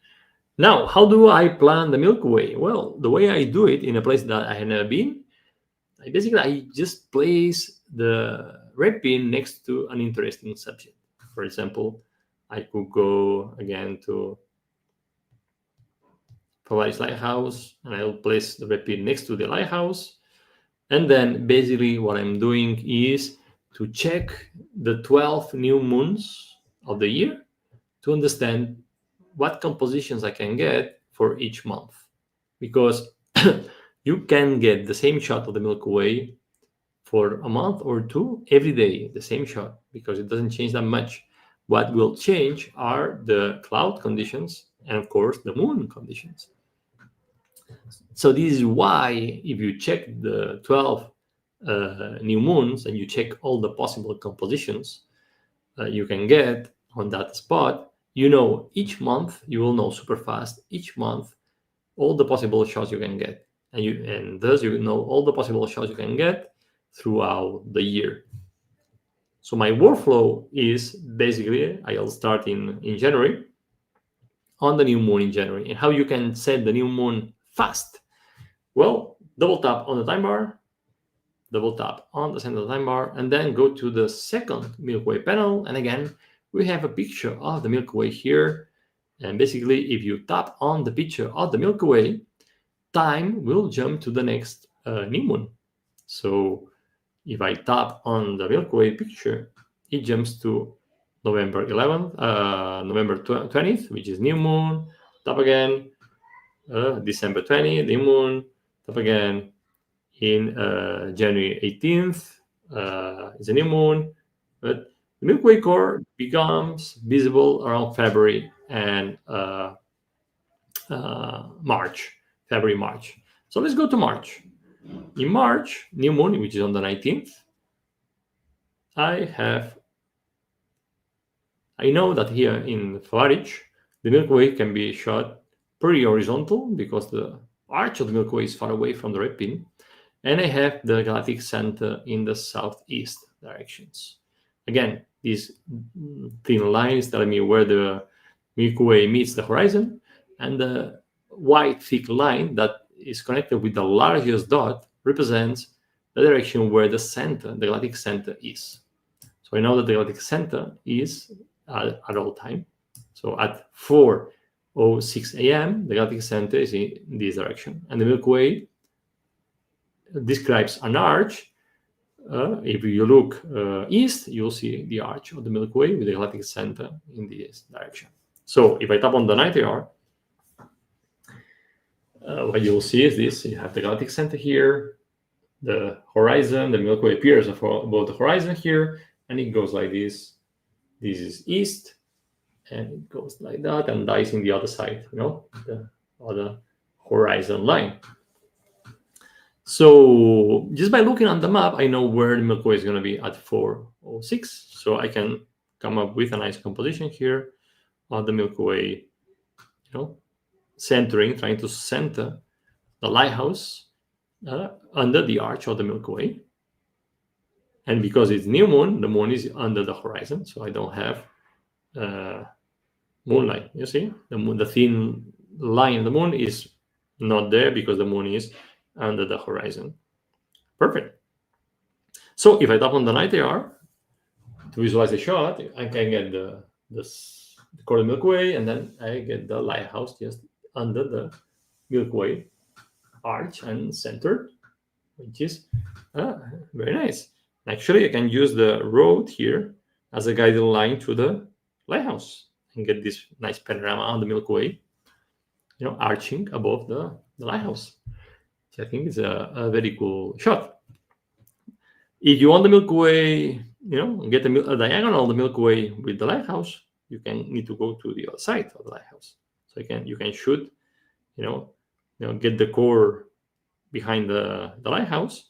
Now, how do I plan the Milky Way? Well, the way I do it, in a place that I have never been, I just place the red pin next to an interesting subject. For example, I could go again to Paris Lighthouse, and I'll place the red pin next to the lighthouse. And then basically what I'm doing is to check the 12 new moons of the year to understand what compositions I can get for each month. Because you can get the same shot of the Milky Way for a month or two every day, the same shot, because it doesn't change that much. What will change are the cloud conditions and, of course, the moon conditions. So this is why, if you check the 12 new moons and you check all the possible compositions you can get on that spot, each month, you will know super fast, each month, all the possible shots you can get. And thus you know all the possible shots you can get throughout the year. So my workflow is basically, I'll start in January, on the new moon in January. And how you can set the new moon fast? Well, double tap on the time bar, double tap on the center of the time bar, and then go to the second Milky Way panel. And again, we have a picture of the Milky Way here. And basically, if you tap on the picture of the Milky Way, time will jump to the next new moon. So if I tap on the Milky Way picture, it jumps to November 11th, November 20th, which is new moon. Tap again, December 20th, new moon. Tap again in January 18th, is a new moon. But the Milky Way core becomes visible around February and March. February, March. So let's go to March. In March, new moon, which is on the 19th, I know that here in Flaridge, the Milky Way can be shot pretty horizontal because the arch of the Milky Way is far away from the red pin. And I have the galactic center in the southeast directions. Again, this thin line is telling me where the Milky Way meets the horizon, and the white thick line that is connected with the largest dot represents the direction where the center, the galactic center, is. So I know that the galactic center is at all time. So at 4:06 a.m., the galactic center is in this direction, and the Milky Way describes an arch. If you look east, you'll see the arch of the Milky Way with the galactic center in this direction. So if I tap on the night AR, what you'll see is this. You have the galactic center here, the horizon, the Milky Way appears above the horizon here, and it goes like this. This is east, and it goes like that, and dies in the other side, the other horizon line. So just by looking on the map, I know where the Milky Way is going to be at 4:06. So I can come up with a nice composition here of the Milky Way, trying to center the lighthouse under the arch of the Milky Way. And because it's new moon, the moon is under the horizon, so I don't have moonlight. You see, the thin line of the moon is not there because the moon is under the horizon. Perfect. So if I tap on the night AR to visualize the shot, I can get the core of the Milky Way, and then I get the lighthouse just under the Milky Way arch and centered, which is very nice. Actually, I can use the road here as a guiding line to the lighthouse and get this nice panorama on the Milky Way, arching above the lighthouse. I think it's a very cool shot. If you want the Milky Way, get a diagonal of the Milky Way with the lighthouse, you need to go to the other side of the lighthouse. So you can shoot, get the core behind the lighthouse,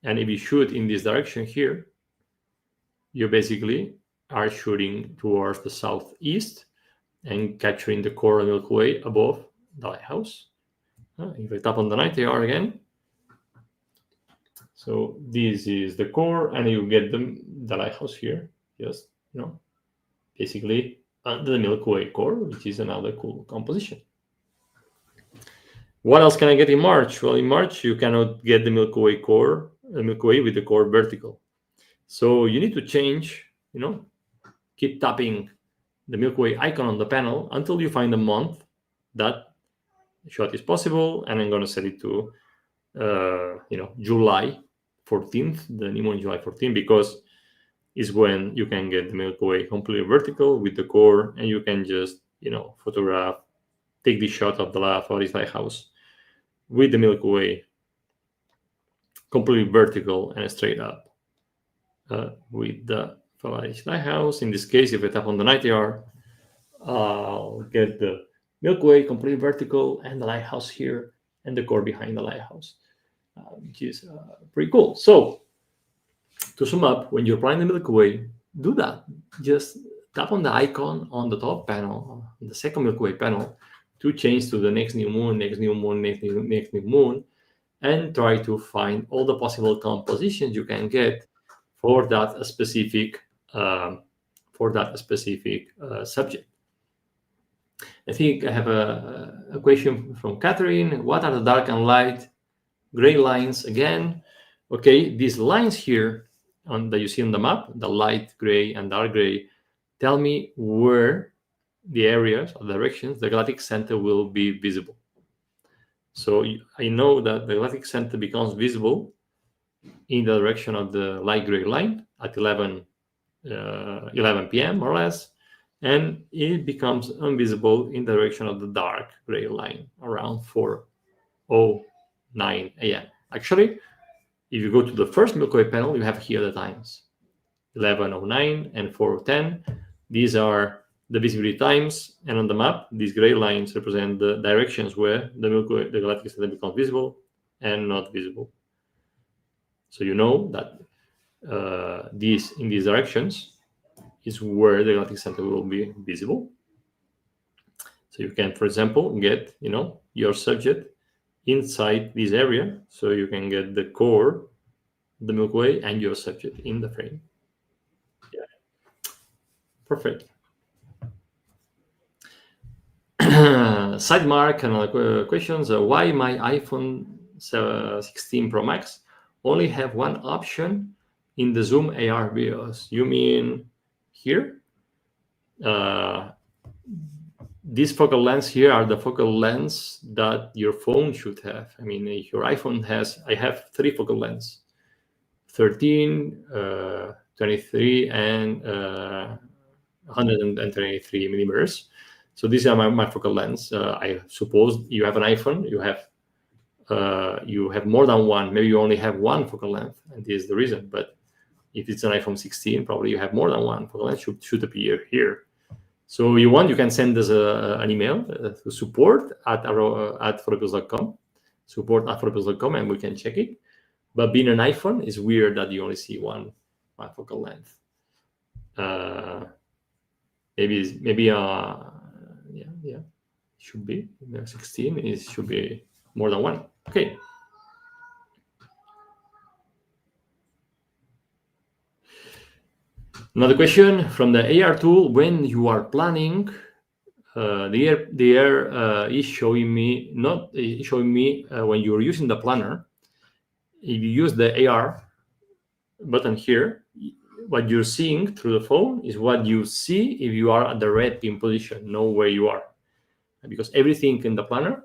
and if you shoot in this direction here, you basically are shooting towards the southeast and capturing the core of the Milky Way above the lighthouse. If I tap on the night AR again, so this is the core, and you get the lighthouse here, just basically under the Milky Way core, which is another cool composition. What else can I get in March? Well, in March you cannot get the Milky Way core, the Milky Way with the core vertical. So you need to change, keep tapping the Milky Way icon on the panel until you find a month that shot is possible, and I'm going to set it to July 14th, the new moon July 14th, because is when you can get the Milky Way completely vertical with the core, and you can just photograph, take the shot of the lighthouse with the Milky Way completely vertical and straight up with the lighthouse. In this case, if I tap on the night AR, I'll get the Milky Way completely vertical and the lighthouse here and the core behind the lighthouse, which is pretty cool. So to sum up, when you're applying the Milky Way, do that. Just tap on the icon on the top panel, the second Milky Way panel, to change to the next new moon, next new moon, next new moon, and try to find all the possible compositions you can get for that specific subject. I think I have a question from Catherine. What are the dark and light gray lines again? Okay, these lines here that you see on the map, the light gray and dark gray, tell me where the areas or directions the galactic center will be visible. So I know that the galactic center becomes visible in the direction of the light gray line at 11 p.m. more or less, and it becomes invisible in the direction of the dark gray line around 4:09 a.m. Actually, if you go to the first Milky Way panel, you have here the times 11:09 and 4:10. These are the visibility times, and on the map, these gray lines represent the directions where the Milky Way, the galactic center, becomes visible and not visible. So you know that in these directions is where the galactic center will be visible. So you can, for example, get your subject inside this area, so you can get the core, the Milky Way, and your subject in the frame. Yeah, perfect. Side mark, another questions. Why my iPhone 16 Pro Max only have one option in the zoom AR videos? You mean here? These focal lengths here are the focal lengths that your phone should have. I mean, if your iPhone has, I have 3 focal lengths, 13, 23, and 123 millimeters. So these are my focal lengths. I suppose you have an iPhone, you have more than one. Maybe you only have one focal length, and this is the reason. But if it's an iPhone 16, probably you have more than one focal length. Should appear here. So you can send us an email to support at photopills.com, support@photopills.com, and we can check it. But being an iPhone, it's weird that you only see one focal length. Maybe yeah, should be 16. It should be more than one. Okay. Another question from the AR tool: when you are planning, the air is showing me when you're using the planner. If you use the AR button here, what you're seeing through the phone is what you see if you are at the red pin position, know where you are, because everything in the planner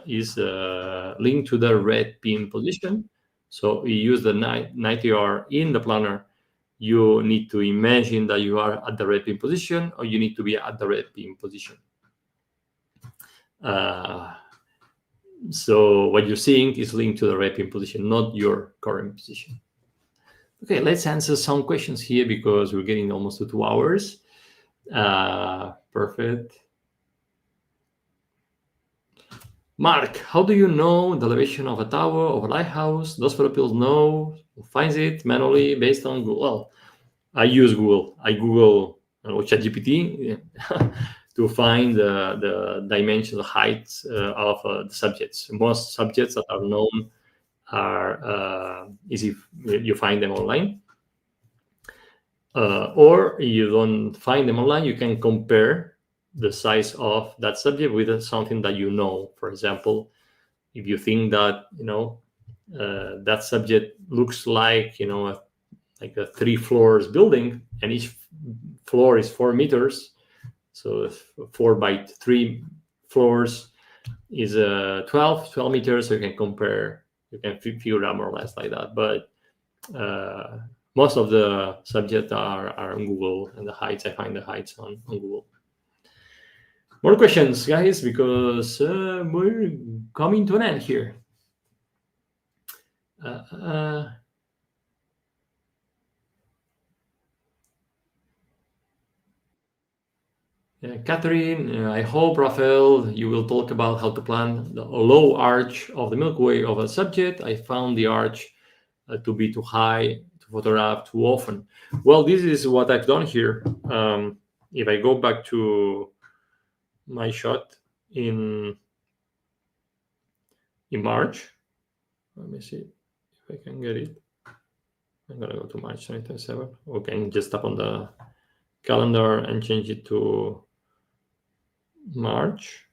is linked to the red pin position. So you use the night AR in the planner, you need to imagine that you are at the red pin position, or you need to be at the red pin position. So what you're seeing is linked to the red pin position, not your current position. Okay, let's answer some questions here because we're getting almost to 2 hours. Perfect. Mark, how do you know the elevation of a tower, of a lighthouse? Does PhotoPills know? Who finds it manually based on Google? Well, I use Google. I Google ChatGPT to find the dimensions, the heights of the subjects. Most subjects that are known are easy. You find them online. Or you don't find them online, you can compare the size of that subject with something that you know. For example, if you think that that subject looks like like a 3 floors building, and each floor is 4 meters, so 4 by 3 floors is 12 meters. So you can compare, you can figure out more or less like that. But most of the subjects are on Google, and the heights, I find the heights on Google. More questions, guys, because we're coming to an end here. Catherine, I hope, Rafael, you will talk about how to plan the low arch of the Milky Way of a subject. I found the arch to be too high to photograph too often. Well, this is what I've done here. If I go back to my shot in March, let me see if I can get it. I'm gonna go to March 2027. Okay, just tap on the calendar and change it to March.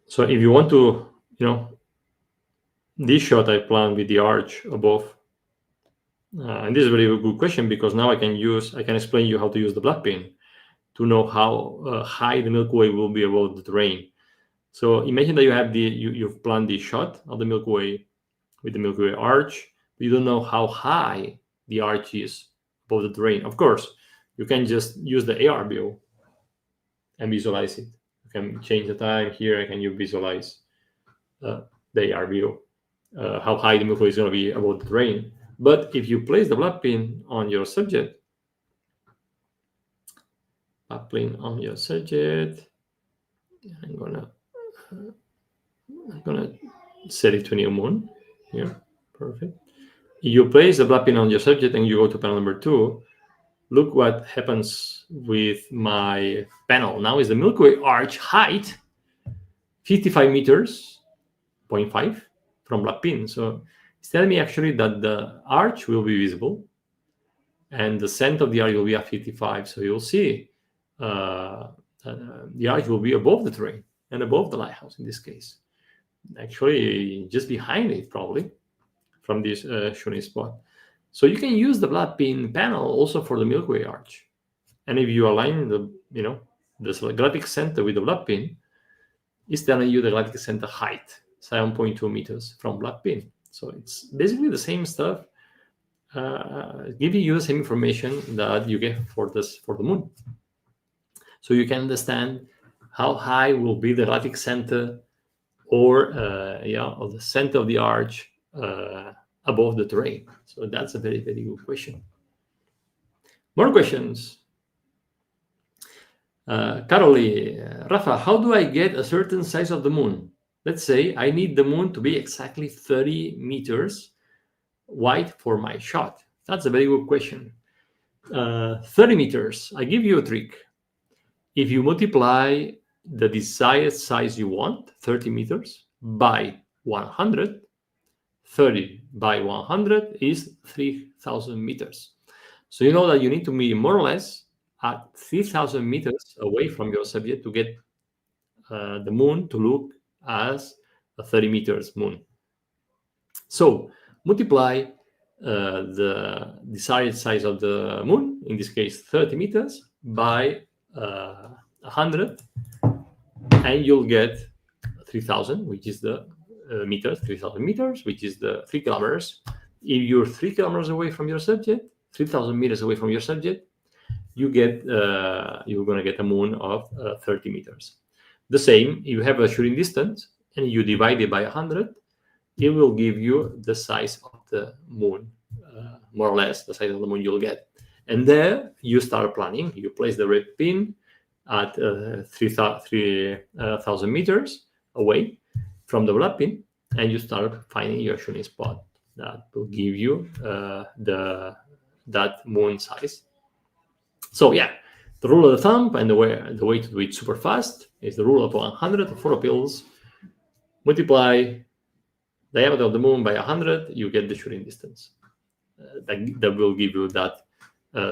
So if you want to, this shot I planned with the arch above. And this is a very good question, because now I can explain you how to use the black pin to know how high the Milky Way will be above the terrain. So imagine that you've planned the shot of the Milky Way with the Milky Way arch. You don't know how high the arch is above the terrain. Of course, you can just use the AR view and visualize it. You can change the time here. Can you visualize the AR view, how high the Milky Way is going to be above the terrain? But if you place the black pin on your subject, I'm gonna set it to new moon here. Perfect. You place the black pin on your subject and you go to panel number 2. look what happens with my panel. Now is the Milky Way arch height 55 meters, 0.5 from black pin. So it's telling me actually that the arch will be visible and the center of the arch will be at 55. So you'll see the arch will be above the terrain and above the lighthouse in this case. Actually, just behind it probably from this shooting spot. So you can use the black pin panel also for the Milky Way arch. And if you align the galactic center with the black pin, it's telling you the galactic center height, 7.2 meters from black pin. So it's basically the same stuff, giving you the same information that you get for the moon. So you can understand how high will be the galactic center or the center of the arch above the terrain. So that's a very, very good question. More questions. Caroli, Rafa, how do I get a certain size of the moon? Let's say I need the moon to be exactly 30 meters wide for my shot. That's a very good question. 30 meters, I give you a trick. If you multiply the desired size you want, 30 meters, by 100, 30 by 100 is 3,000 meters. So you know that you need to be more or less at 3,000 meters away from your subject to get the moon to look as a 30 meters moon. So multiply the desired size of the moon, in this case 30 meters, by 100, and you'll get 3,000, which is the meters, 3,000 meters, which is the 3 kilometers. If you're 3 kilometers away from your subject, 3,000 meters away from your subject, you're going to get a moon of 30 meters. The same, you have a shooting distance and you divide it by 100, it will give you the size of the moon, more or less the size of the moon you'll get. And there you start planning. You place the red pin at 3,000 meters away from the black pin, and you start finding your shooting spot that will give you that moon size. So yeah, the rule of the thumb and the way to do it super fast is the rule of 100 PhotoPills. Multiply diameter of the moon by 100, you get the shooting distance. That will give you that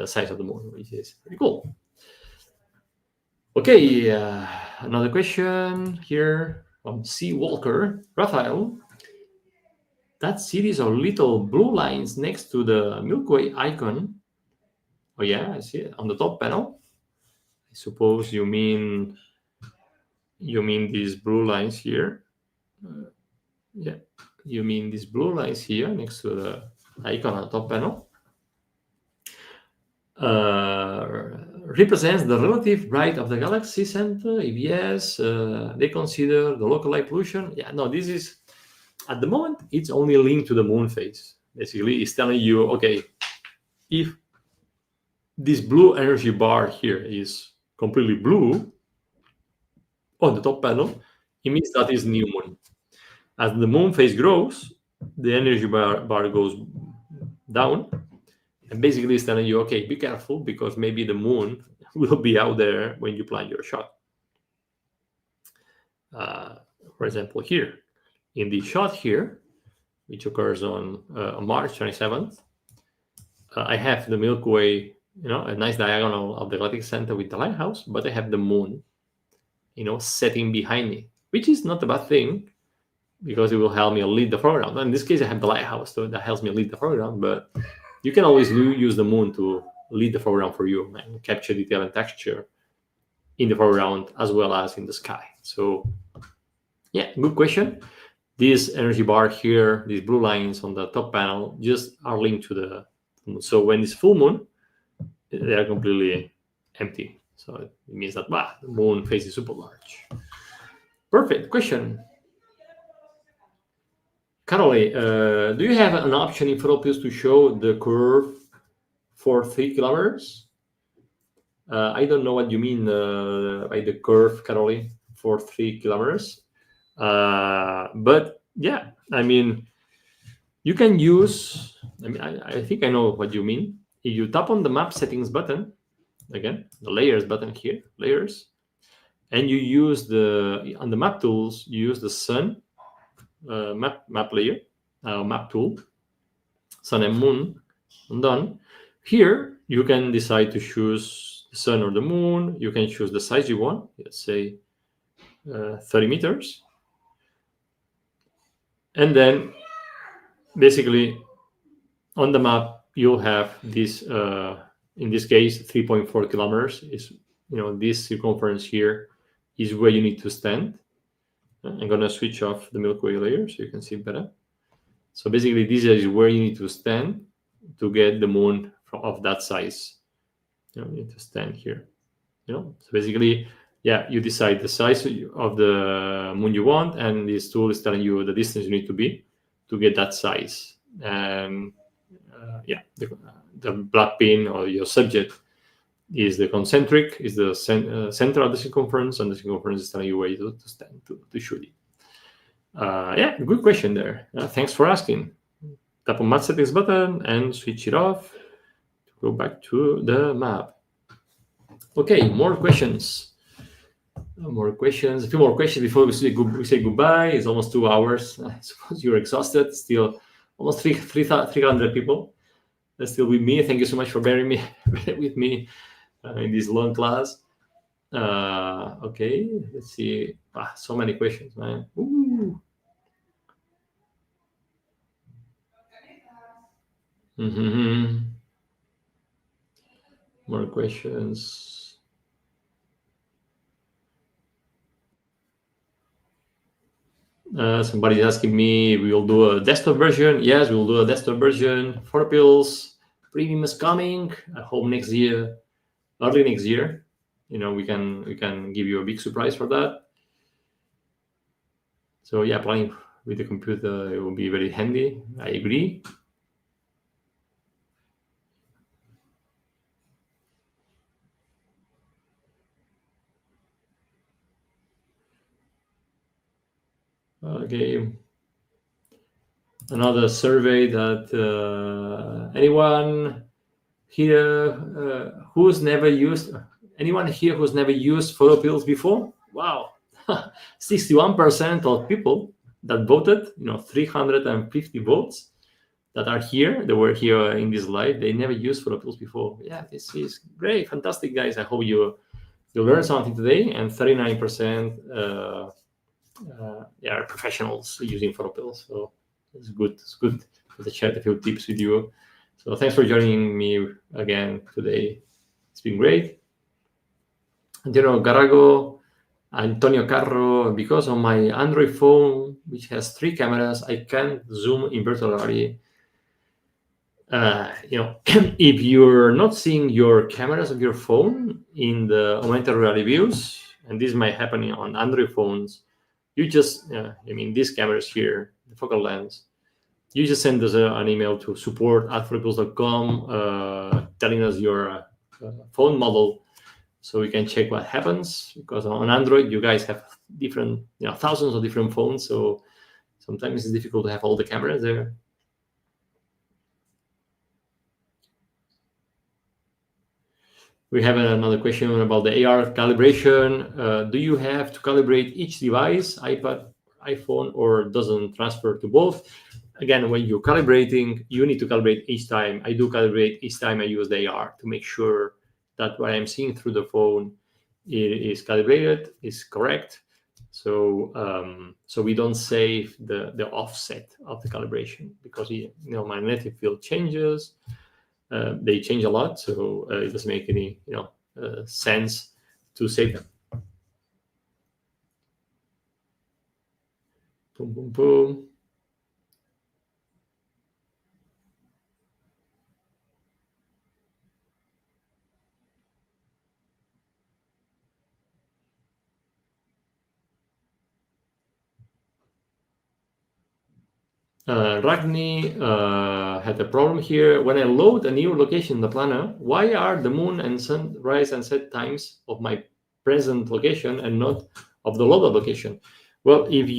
size of the moon, which is pretty cool. Okay, another question here from C. Walker. Raphael, that series of little blue lines next to the Milky Way icon. Oh yeah, I see it on the top panel. I suppose you mean these blue lines here. Yeah, you mean these blue lines here next to the icon on the top panel. Represents the relative bright of the galaxy center. If yes, they consider the local light pollution. Yeah, no, this is, at the moment, it's only linked to the moon phase. Basically, it's telling you, okay, if this blue energy bar here is completely blue on the top panel, it means that is new moon. As the moon phase grows, the energy bar goes down, and basically it's telling you, okay, be careful because maybe the moon will be out there when you plan your shot. For example, here, in the shot here, which occurs on March 27th, I have the Milky Way, a nice diagonal of the galactic center with the lighthouse, but I have the moon, setting behind me, which is not a bad thing because it will help me lead the foreground. In this case, I have the lighthouse, so that helps me lead the foreground, but you can always use the moon to lead the foreground for you and capture detail and texture in the foreground as well as in the sky. So yeah, good question. This energy bar here, these blue lines on the top panel, just are linked to the moon. So when it's full moon, they are completely empty. So it means that the moon phase is super large. Perfect question. Caroli, do you have an option in PhotoPills to show the curve for 3 kilometers? I don't know what you mean by the curve, Caroli, for 3 kilometers. But yeah, I mean, you can use, I think I know what you mean. if you tap on the map settings button, again, the layers button here, layers, and you use on the map tools, you use the sun map layer, map tool, sun and moon, and done. Here, you can decide to choose the sun or the moon. You can choose the size you want, let's say 30 meters. And then basically on the map, you'll have this, in this case, 3.4 kilometers is, this circumference here is where you need to stand. I'm going to switch off the Milky Way layer so you can see better. So basically, this is where you need to stand to get the moon of that size. You need to stand here. So basically, you decide the size of the moon you want, and this tool is telling you the distance you need to be to get that size. And the black pin or your subject is the concentric, is the center of the circumference, and the circumference is telling you where to stand to shoot it. Good question there. Thanks for asking. Tap on map settings button and switch it off to go back to the map. Okay, more questions. A few more questions before we say goodbye. It's almost 2 hours. I suppose you're exhausted. Still almost 300 people. That's still with me. Thank you so much for bearing with me in this long class. Okay, let's see. So many questions, man. Ooh. More questions. Somebody's asking me, we will do a desktop version. Yes, we will do a desktop version. PhotoPills premium is coming. I hope next year, early next year. We can give you a big surprise for that. So playing with the computer, it will be very handy. I agree. Okay. Another survey that anyone here who's never used PhotoPills before? Wow. 61% of people that voted, 350 votes that are here, they were here in this live, they never used PhotoPills before. This is great, fantastic, guys. I hope you learned something today, and 39% are professionals using PhotoPills. So it's good to share a few tips with you. So thanks for joining me again today. It's been great. Antonio Carro, because on my Android phone, which has 3 cameras, I can't zoom in virtual reality. If you're not seeing your cameras of your phone in the augmented reality views, and this might happen on Android phones, you just, these cameras here, the focal length, you just send us an email to support@photopills.com telling us your phone model, so we can check what happens. Because on Android, you guys have different, thousands of different phones, so sometimes it's difficult to have all the cameras there. We have another question about the AR calibration. Do you have to calibrate each device, iPad, iPhone, or doesn't transfer to both? Again, when you're calibrating, you need to calibrate each time. I do calibrate each time I use the AR to make sure that what I'm seeing through the phone is calibrated, is correct. So we don't save the offset of the calibration, because magnetic field changes. They change a lot, so it doesn't make any sense to save them. Boom, boom, boom. Ragni had a problem here. When I load a new location in the planner, why are the moon and sunrise and set times of my present location and not of the loaded location? Well, this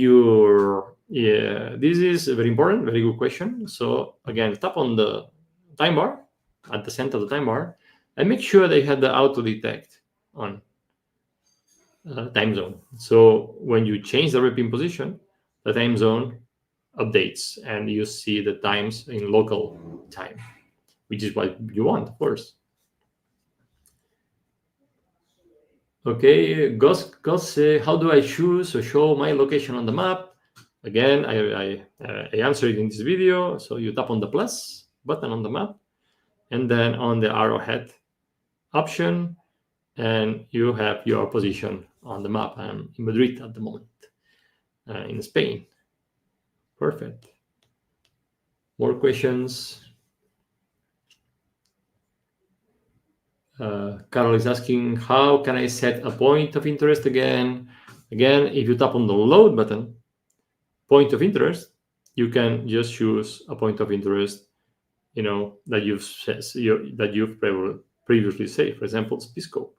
is a very important, very good question. So again, tap on the time bar at the center of the time bar, and make sure they have the auto detect on time zone. So when you change the red pin position, the time zone updates and you see the times in local time, which is what you want, of course. Okay, Gus, how do I choose or show my location on the map? Again, I answered it in this video. So you tap on the plus button on the map, and then on the arrowhead option, and you have your position on the map. I'm in Madrid at the moment, in Spain. Perfect. More questions? Carol is asking, how can I set a point of interest again? Again, if you tap on the load button, point of interest, you can just choose a point of interest, that you've previously saved. For example, Speedscope.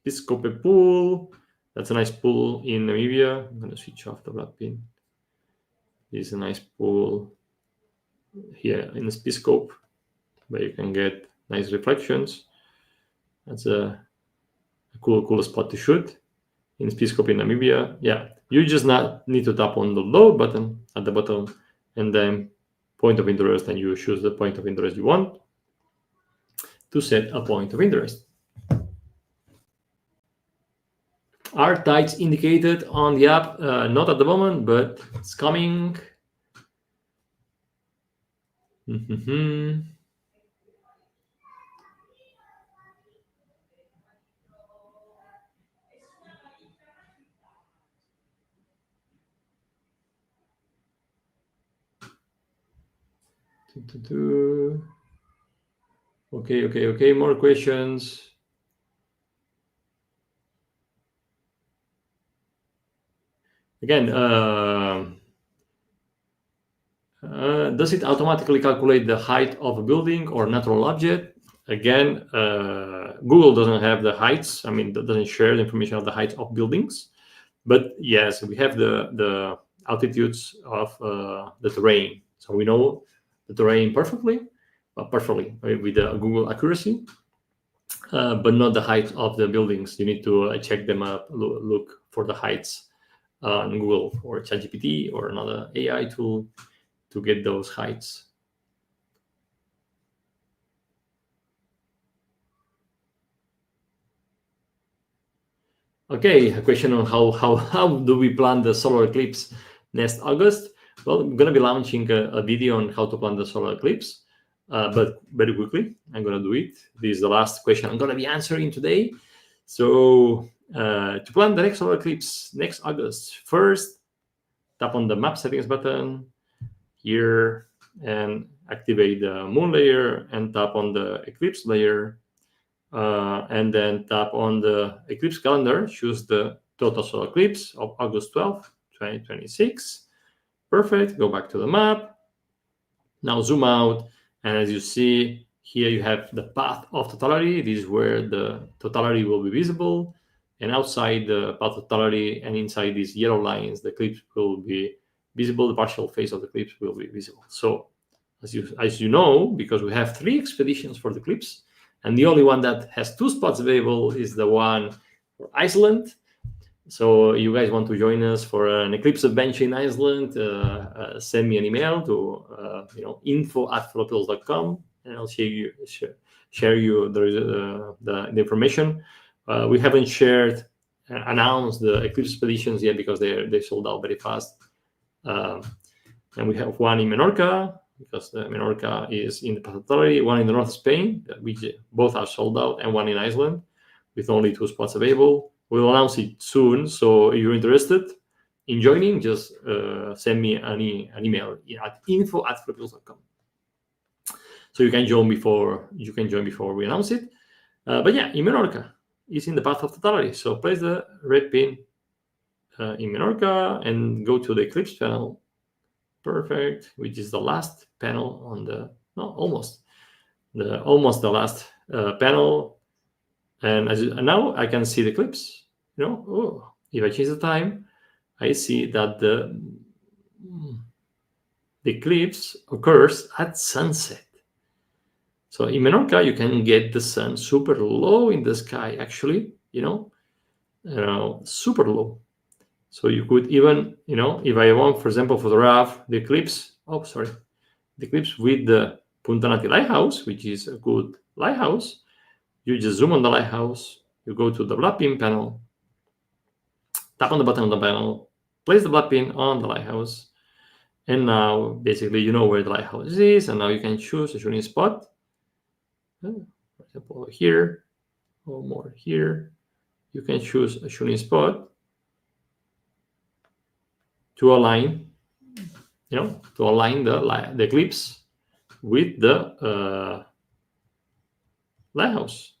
Speedscope pool. That's a nice pool in Namibia. I'm going to switch off the black pin. This is a nice pool here in the Speedscope where you can get nice reflections. That's a cool spot to shoot in Speedscope in Namibia. Yeah, you just need to tap on the load button at the bottom and then point of interest, and you choose the point of interest you want to set a point of interest. Are tides indicated on the app? Not at the moment, but it's coming. Okay. More questions. Again, does it automatically calculate the height of a building or natural object? Again, Google doesn't have the heights. I mean, that doesn't share the information of the height of buildings. But yes, we have the altitudes of the terrain. So we know the terrain perfectly with the Google accuracy, but not the height of the buildings. You need to check them up, look for the heights on Google or ChatGPT or another AI tool to get those heights. Okay, a question on how do we plan the solar eclipse next August? Well, I'm going to be launching a video on how to plan the solar eclipse, but very quickly, I'm going to do it. This is the last question I'm going to be answering today. So to plan the next solar eclipse next August, first, tap on the map settings button here and activate the moon layer and tap on the eclipse layer. And then tap on the eclipse calendar, choose the total solar eclipse of August 12th, 2026. Perfect. Go back to the map. Now zoom out. And as you see, here you have the path of totality. This is where the totality will be visible. And outside the path of totality and inside these yellow lines, the eclipse will be visible. The partial phase of the eclipse will be visible. So as you know, because we have 3 expeditions for the eclipse, and the only one that has 2 spots available is the one for Iceland. So you guys want to join us for an eclipse adventure in Iceland, send me an email to info@photopills.com, and I'll share you the information. We haven't announced the eclipse expeditions yet because they sold out very fast. And we have one in Menorca, because the Menorca is in the Path, one in the north of Spain, which both are sold out, and one in Iceland with only 2 spots available. We'll announce it soon, so if you're interested in joining, just send me an email at info@photopills.com. So you can join before we announce it. But yeah, in Menorca, it's in the path of totality. So place the red pin in Menorca and go to the eclipse panel. Perfect, which is the last panel on almost the last panel. And now I can see the eclipse. If I change the time, I see that the eclipse occurs at sunset. So in Menorca, you can get the sun super low in the sky, actually, super low. So you could even, if I want, for example, photograph the eclipse, the eclipse with the Punta Nati lighthouse, which is a good lighthouse, you just zoom on the lighthouse, you go to the black pin panel, tap on the button on the panel, place the black pin on the lighthouse, and now basically you know where the lighthouse is, and now you can choose a shooting spot. For example, here or more here, you can choose a shooting spot to align, the eclipse with the lighthouse.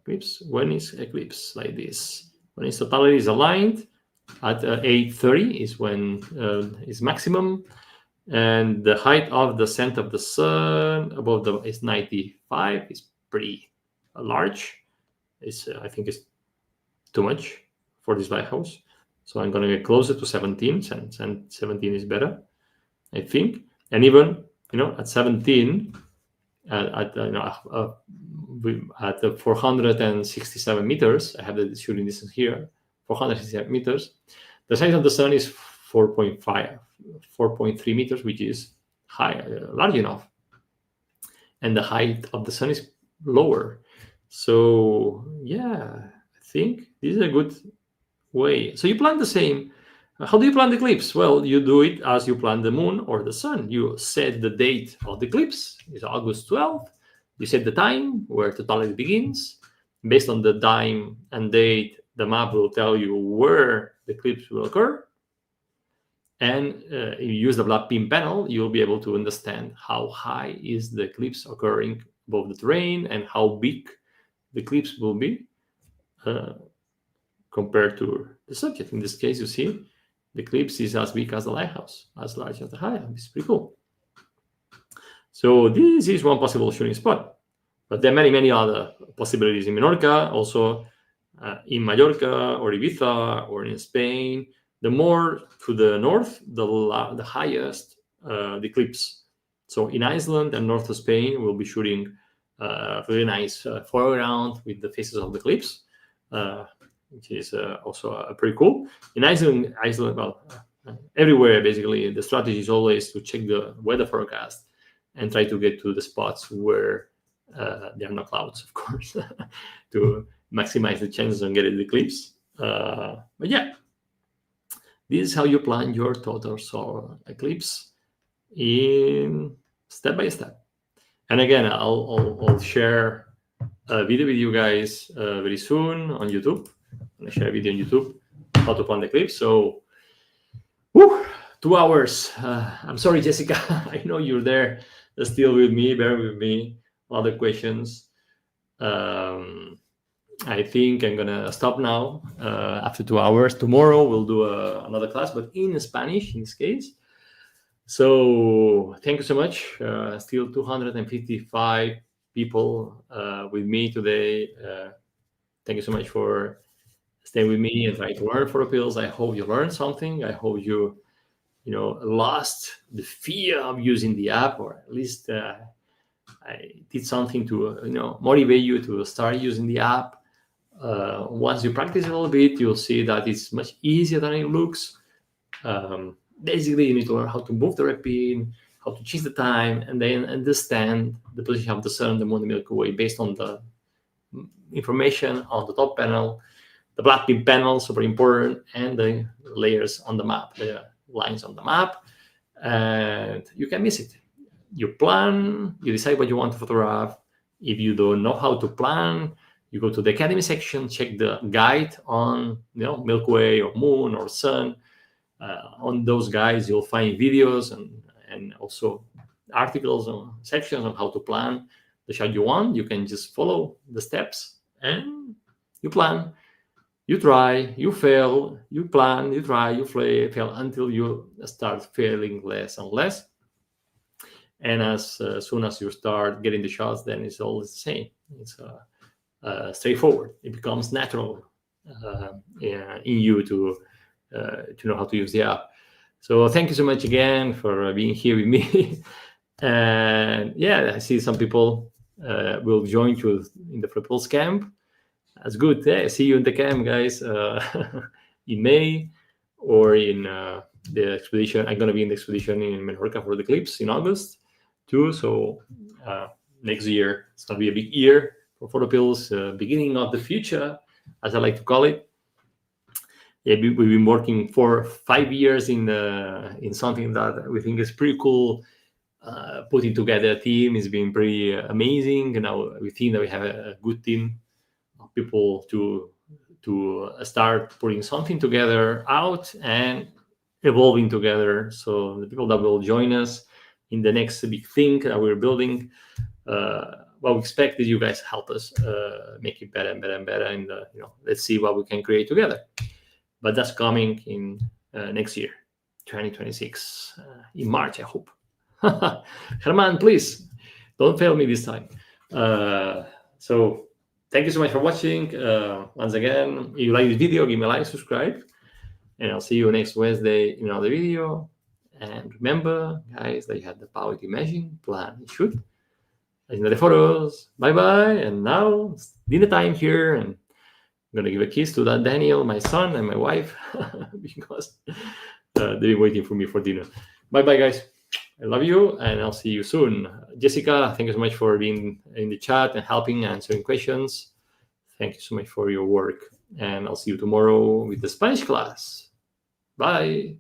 Eclipse, when is eclipse like this? When its totality is aligned at 8:30 is when is maximum, and the height of the ascent of the sun above is 95. It's pretty large. I think it's too much for this lighthouse. So I'm going to get closer to 17, and 17 is better, I think. And even, at 17, at 467 meters, I have the shooting distance here, 467 meters. The size of the sun is 4.3 meters, which is large enough. And the height of the sun is lower. So yeah, I think this is a good way. So you plan the same. How do you plan the eclipse? Well, you do it as you plan the moon or the sun. You set the date of the eclipse. It's August 12th. You set the time where totality begins. Based on the time and date, the map will tell you where the eclipse will occur. And if you use the black pin panel, you'll be able to understand how high is the eclipse occurring above the terrain and how big the eclipse will be compared to the subject. In this case, you see the eclipse is as big as the lighthouse, as large as the lighthouse. It's pretty cool. So this is one possible shooting spot. But there are many, many other possibilities in Menorca, also in Mallorca or Ibiza or in Spain. The more to the north, the highest the eclipse. So in Iceland and north of Spain, we'll be shooting really nice foreground with the faces of the eclipse, which is also pretty cool. In Iceland, well, everywhere basically, the strategy is always to check the weather forecast and try to get to the spots where there are no clouds, of course, to maximize the chances on getting the eclipse. But yeah, this is how you plan your total solar eclipse in step by step. And again, I'll share a video with you guys very soon on YouTube. I'm going to share a video on YouTube how to plan the eclipse. So, 2 hours. I'm sorry, Jessica. I know you're there still with me. Bear with me. A lot of questions. I think I'm gonna stop now after 2 hours. Tomorrow we'll do another class, but in Spanish in this case. So thank you so much. Still 255 people with me today. Thank you so much for staying with me and trying to learn PhotoPills. I hope you learned something. I hope you lost the fear of using the app, or at least I did something to motivate you to start using the app. Once you practice a little bit, you'll see that it's much easier than it looks. Basically, you need to learn how to move the red pin, how to change the time, and then understand the position of the sun, the moon, the Milky Way based on the information on the top panel, the black pin panel, super important, and the layers on the map, the lines on the map, and you can miss it. You plan, you decide what you want to photograph. If you don't know how to plan, you go to the Academy section, check the guide on Milky Way or moon or sun. On those guides, you'll find videos and also articles or sections on how to plan the shot you want. You can just follow the steps and you plan. You try, you fail, you plan, you try, you fail until you start failing less and less. And as soon as you start getting the shots, then it's all the same. It's straightforward. It becomes natural in you to know how to use the app. So thank you so much again for being here with me. And yeah, I see some people will join you in the PhotoPills camp. That's good. Yeah, see you in the camp, guys, in May, or in the expedition. I'm going to be in the expedition in Menorca for the eclipse in August too. So next year, it's going to be a big year for PhotoPills, beginning of the future, as I like to call it. Yeah, we've been working for 5 years in something that we think is pretty cool. Putting together a team has been pretty amazing. And now we think that we have a good team of people to start putting something together out and evolving together. So the people that will join us in the next big thing that we're building, what we expect is you guys help us make it better and better and better. And let's see what we can create together. But that's coming in next year, 2026, in March, I hope. Herman, please don't fail me this time. So thank you so much for watching. Once again, if you like this video, give me a like, subscribe, and I'll see you next Wednesday in another video. And remember, guys, that you have the power to imagine, plan, and shoot. And the photos. Bye-bye. And now it's dinner time here, and I'm going to give a kiss to that Daniel, my son, and my wife, because they've been waiting for me for dinner. Bye-bye, guys. I love you, and I'll see you soon. Jessica, thank you so much for being in the chat and helping, answering questions. Thank you so much for your work. And I'll see you tomorrow with the Spanish class. Bye.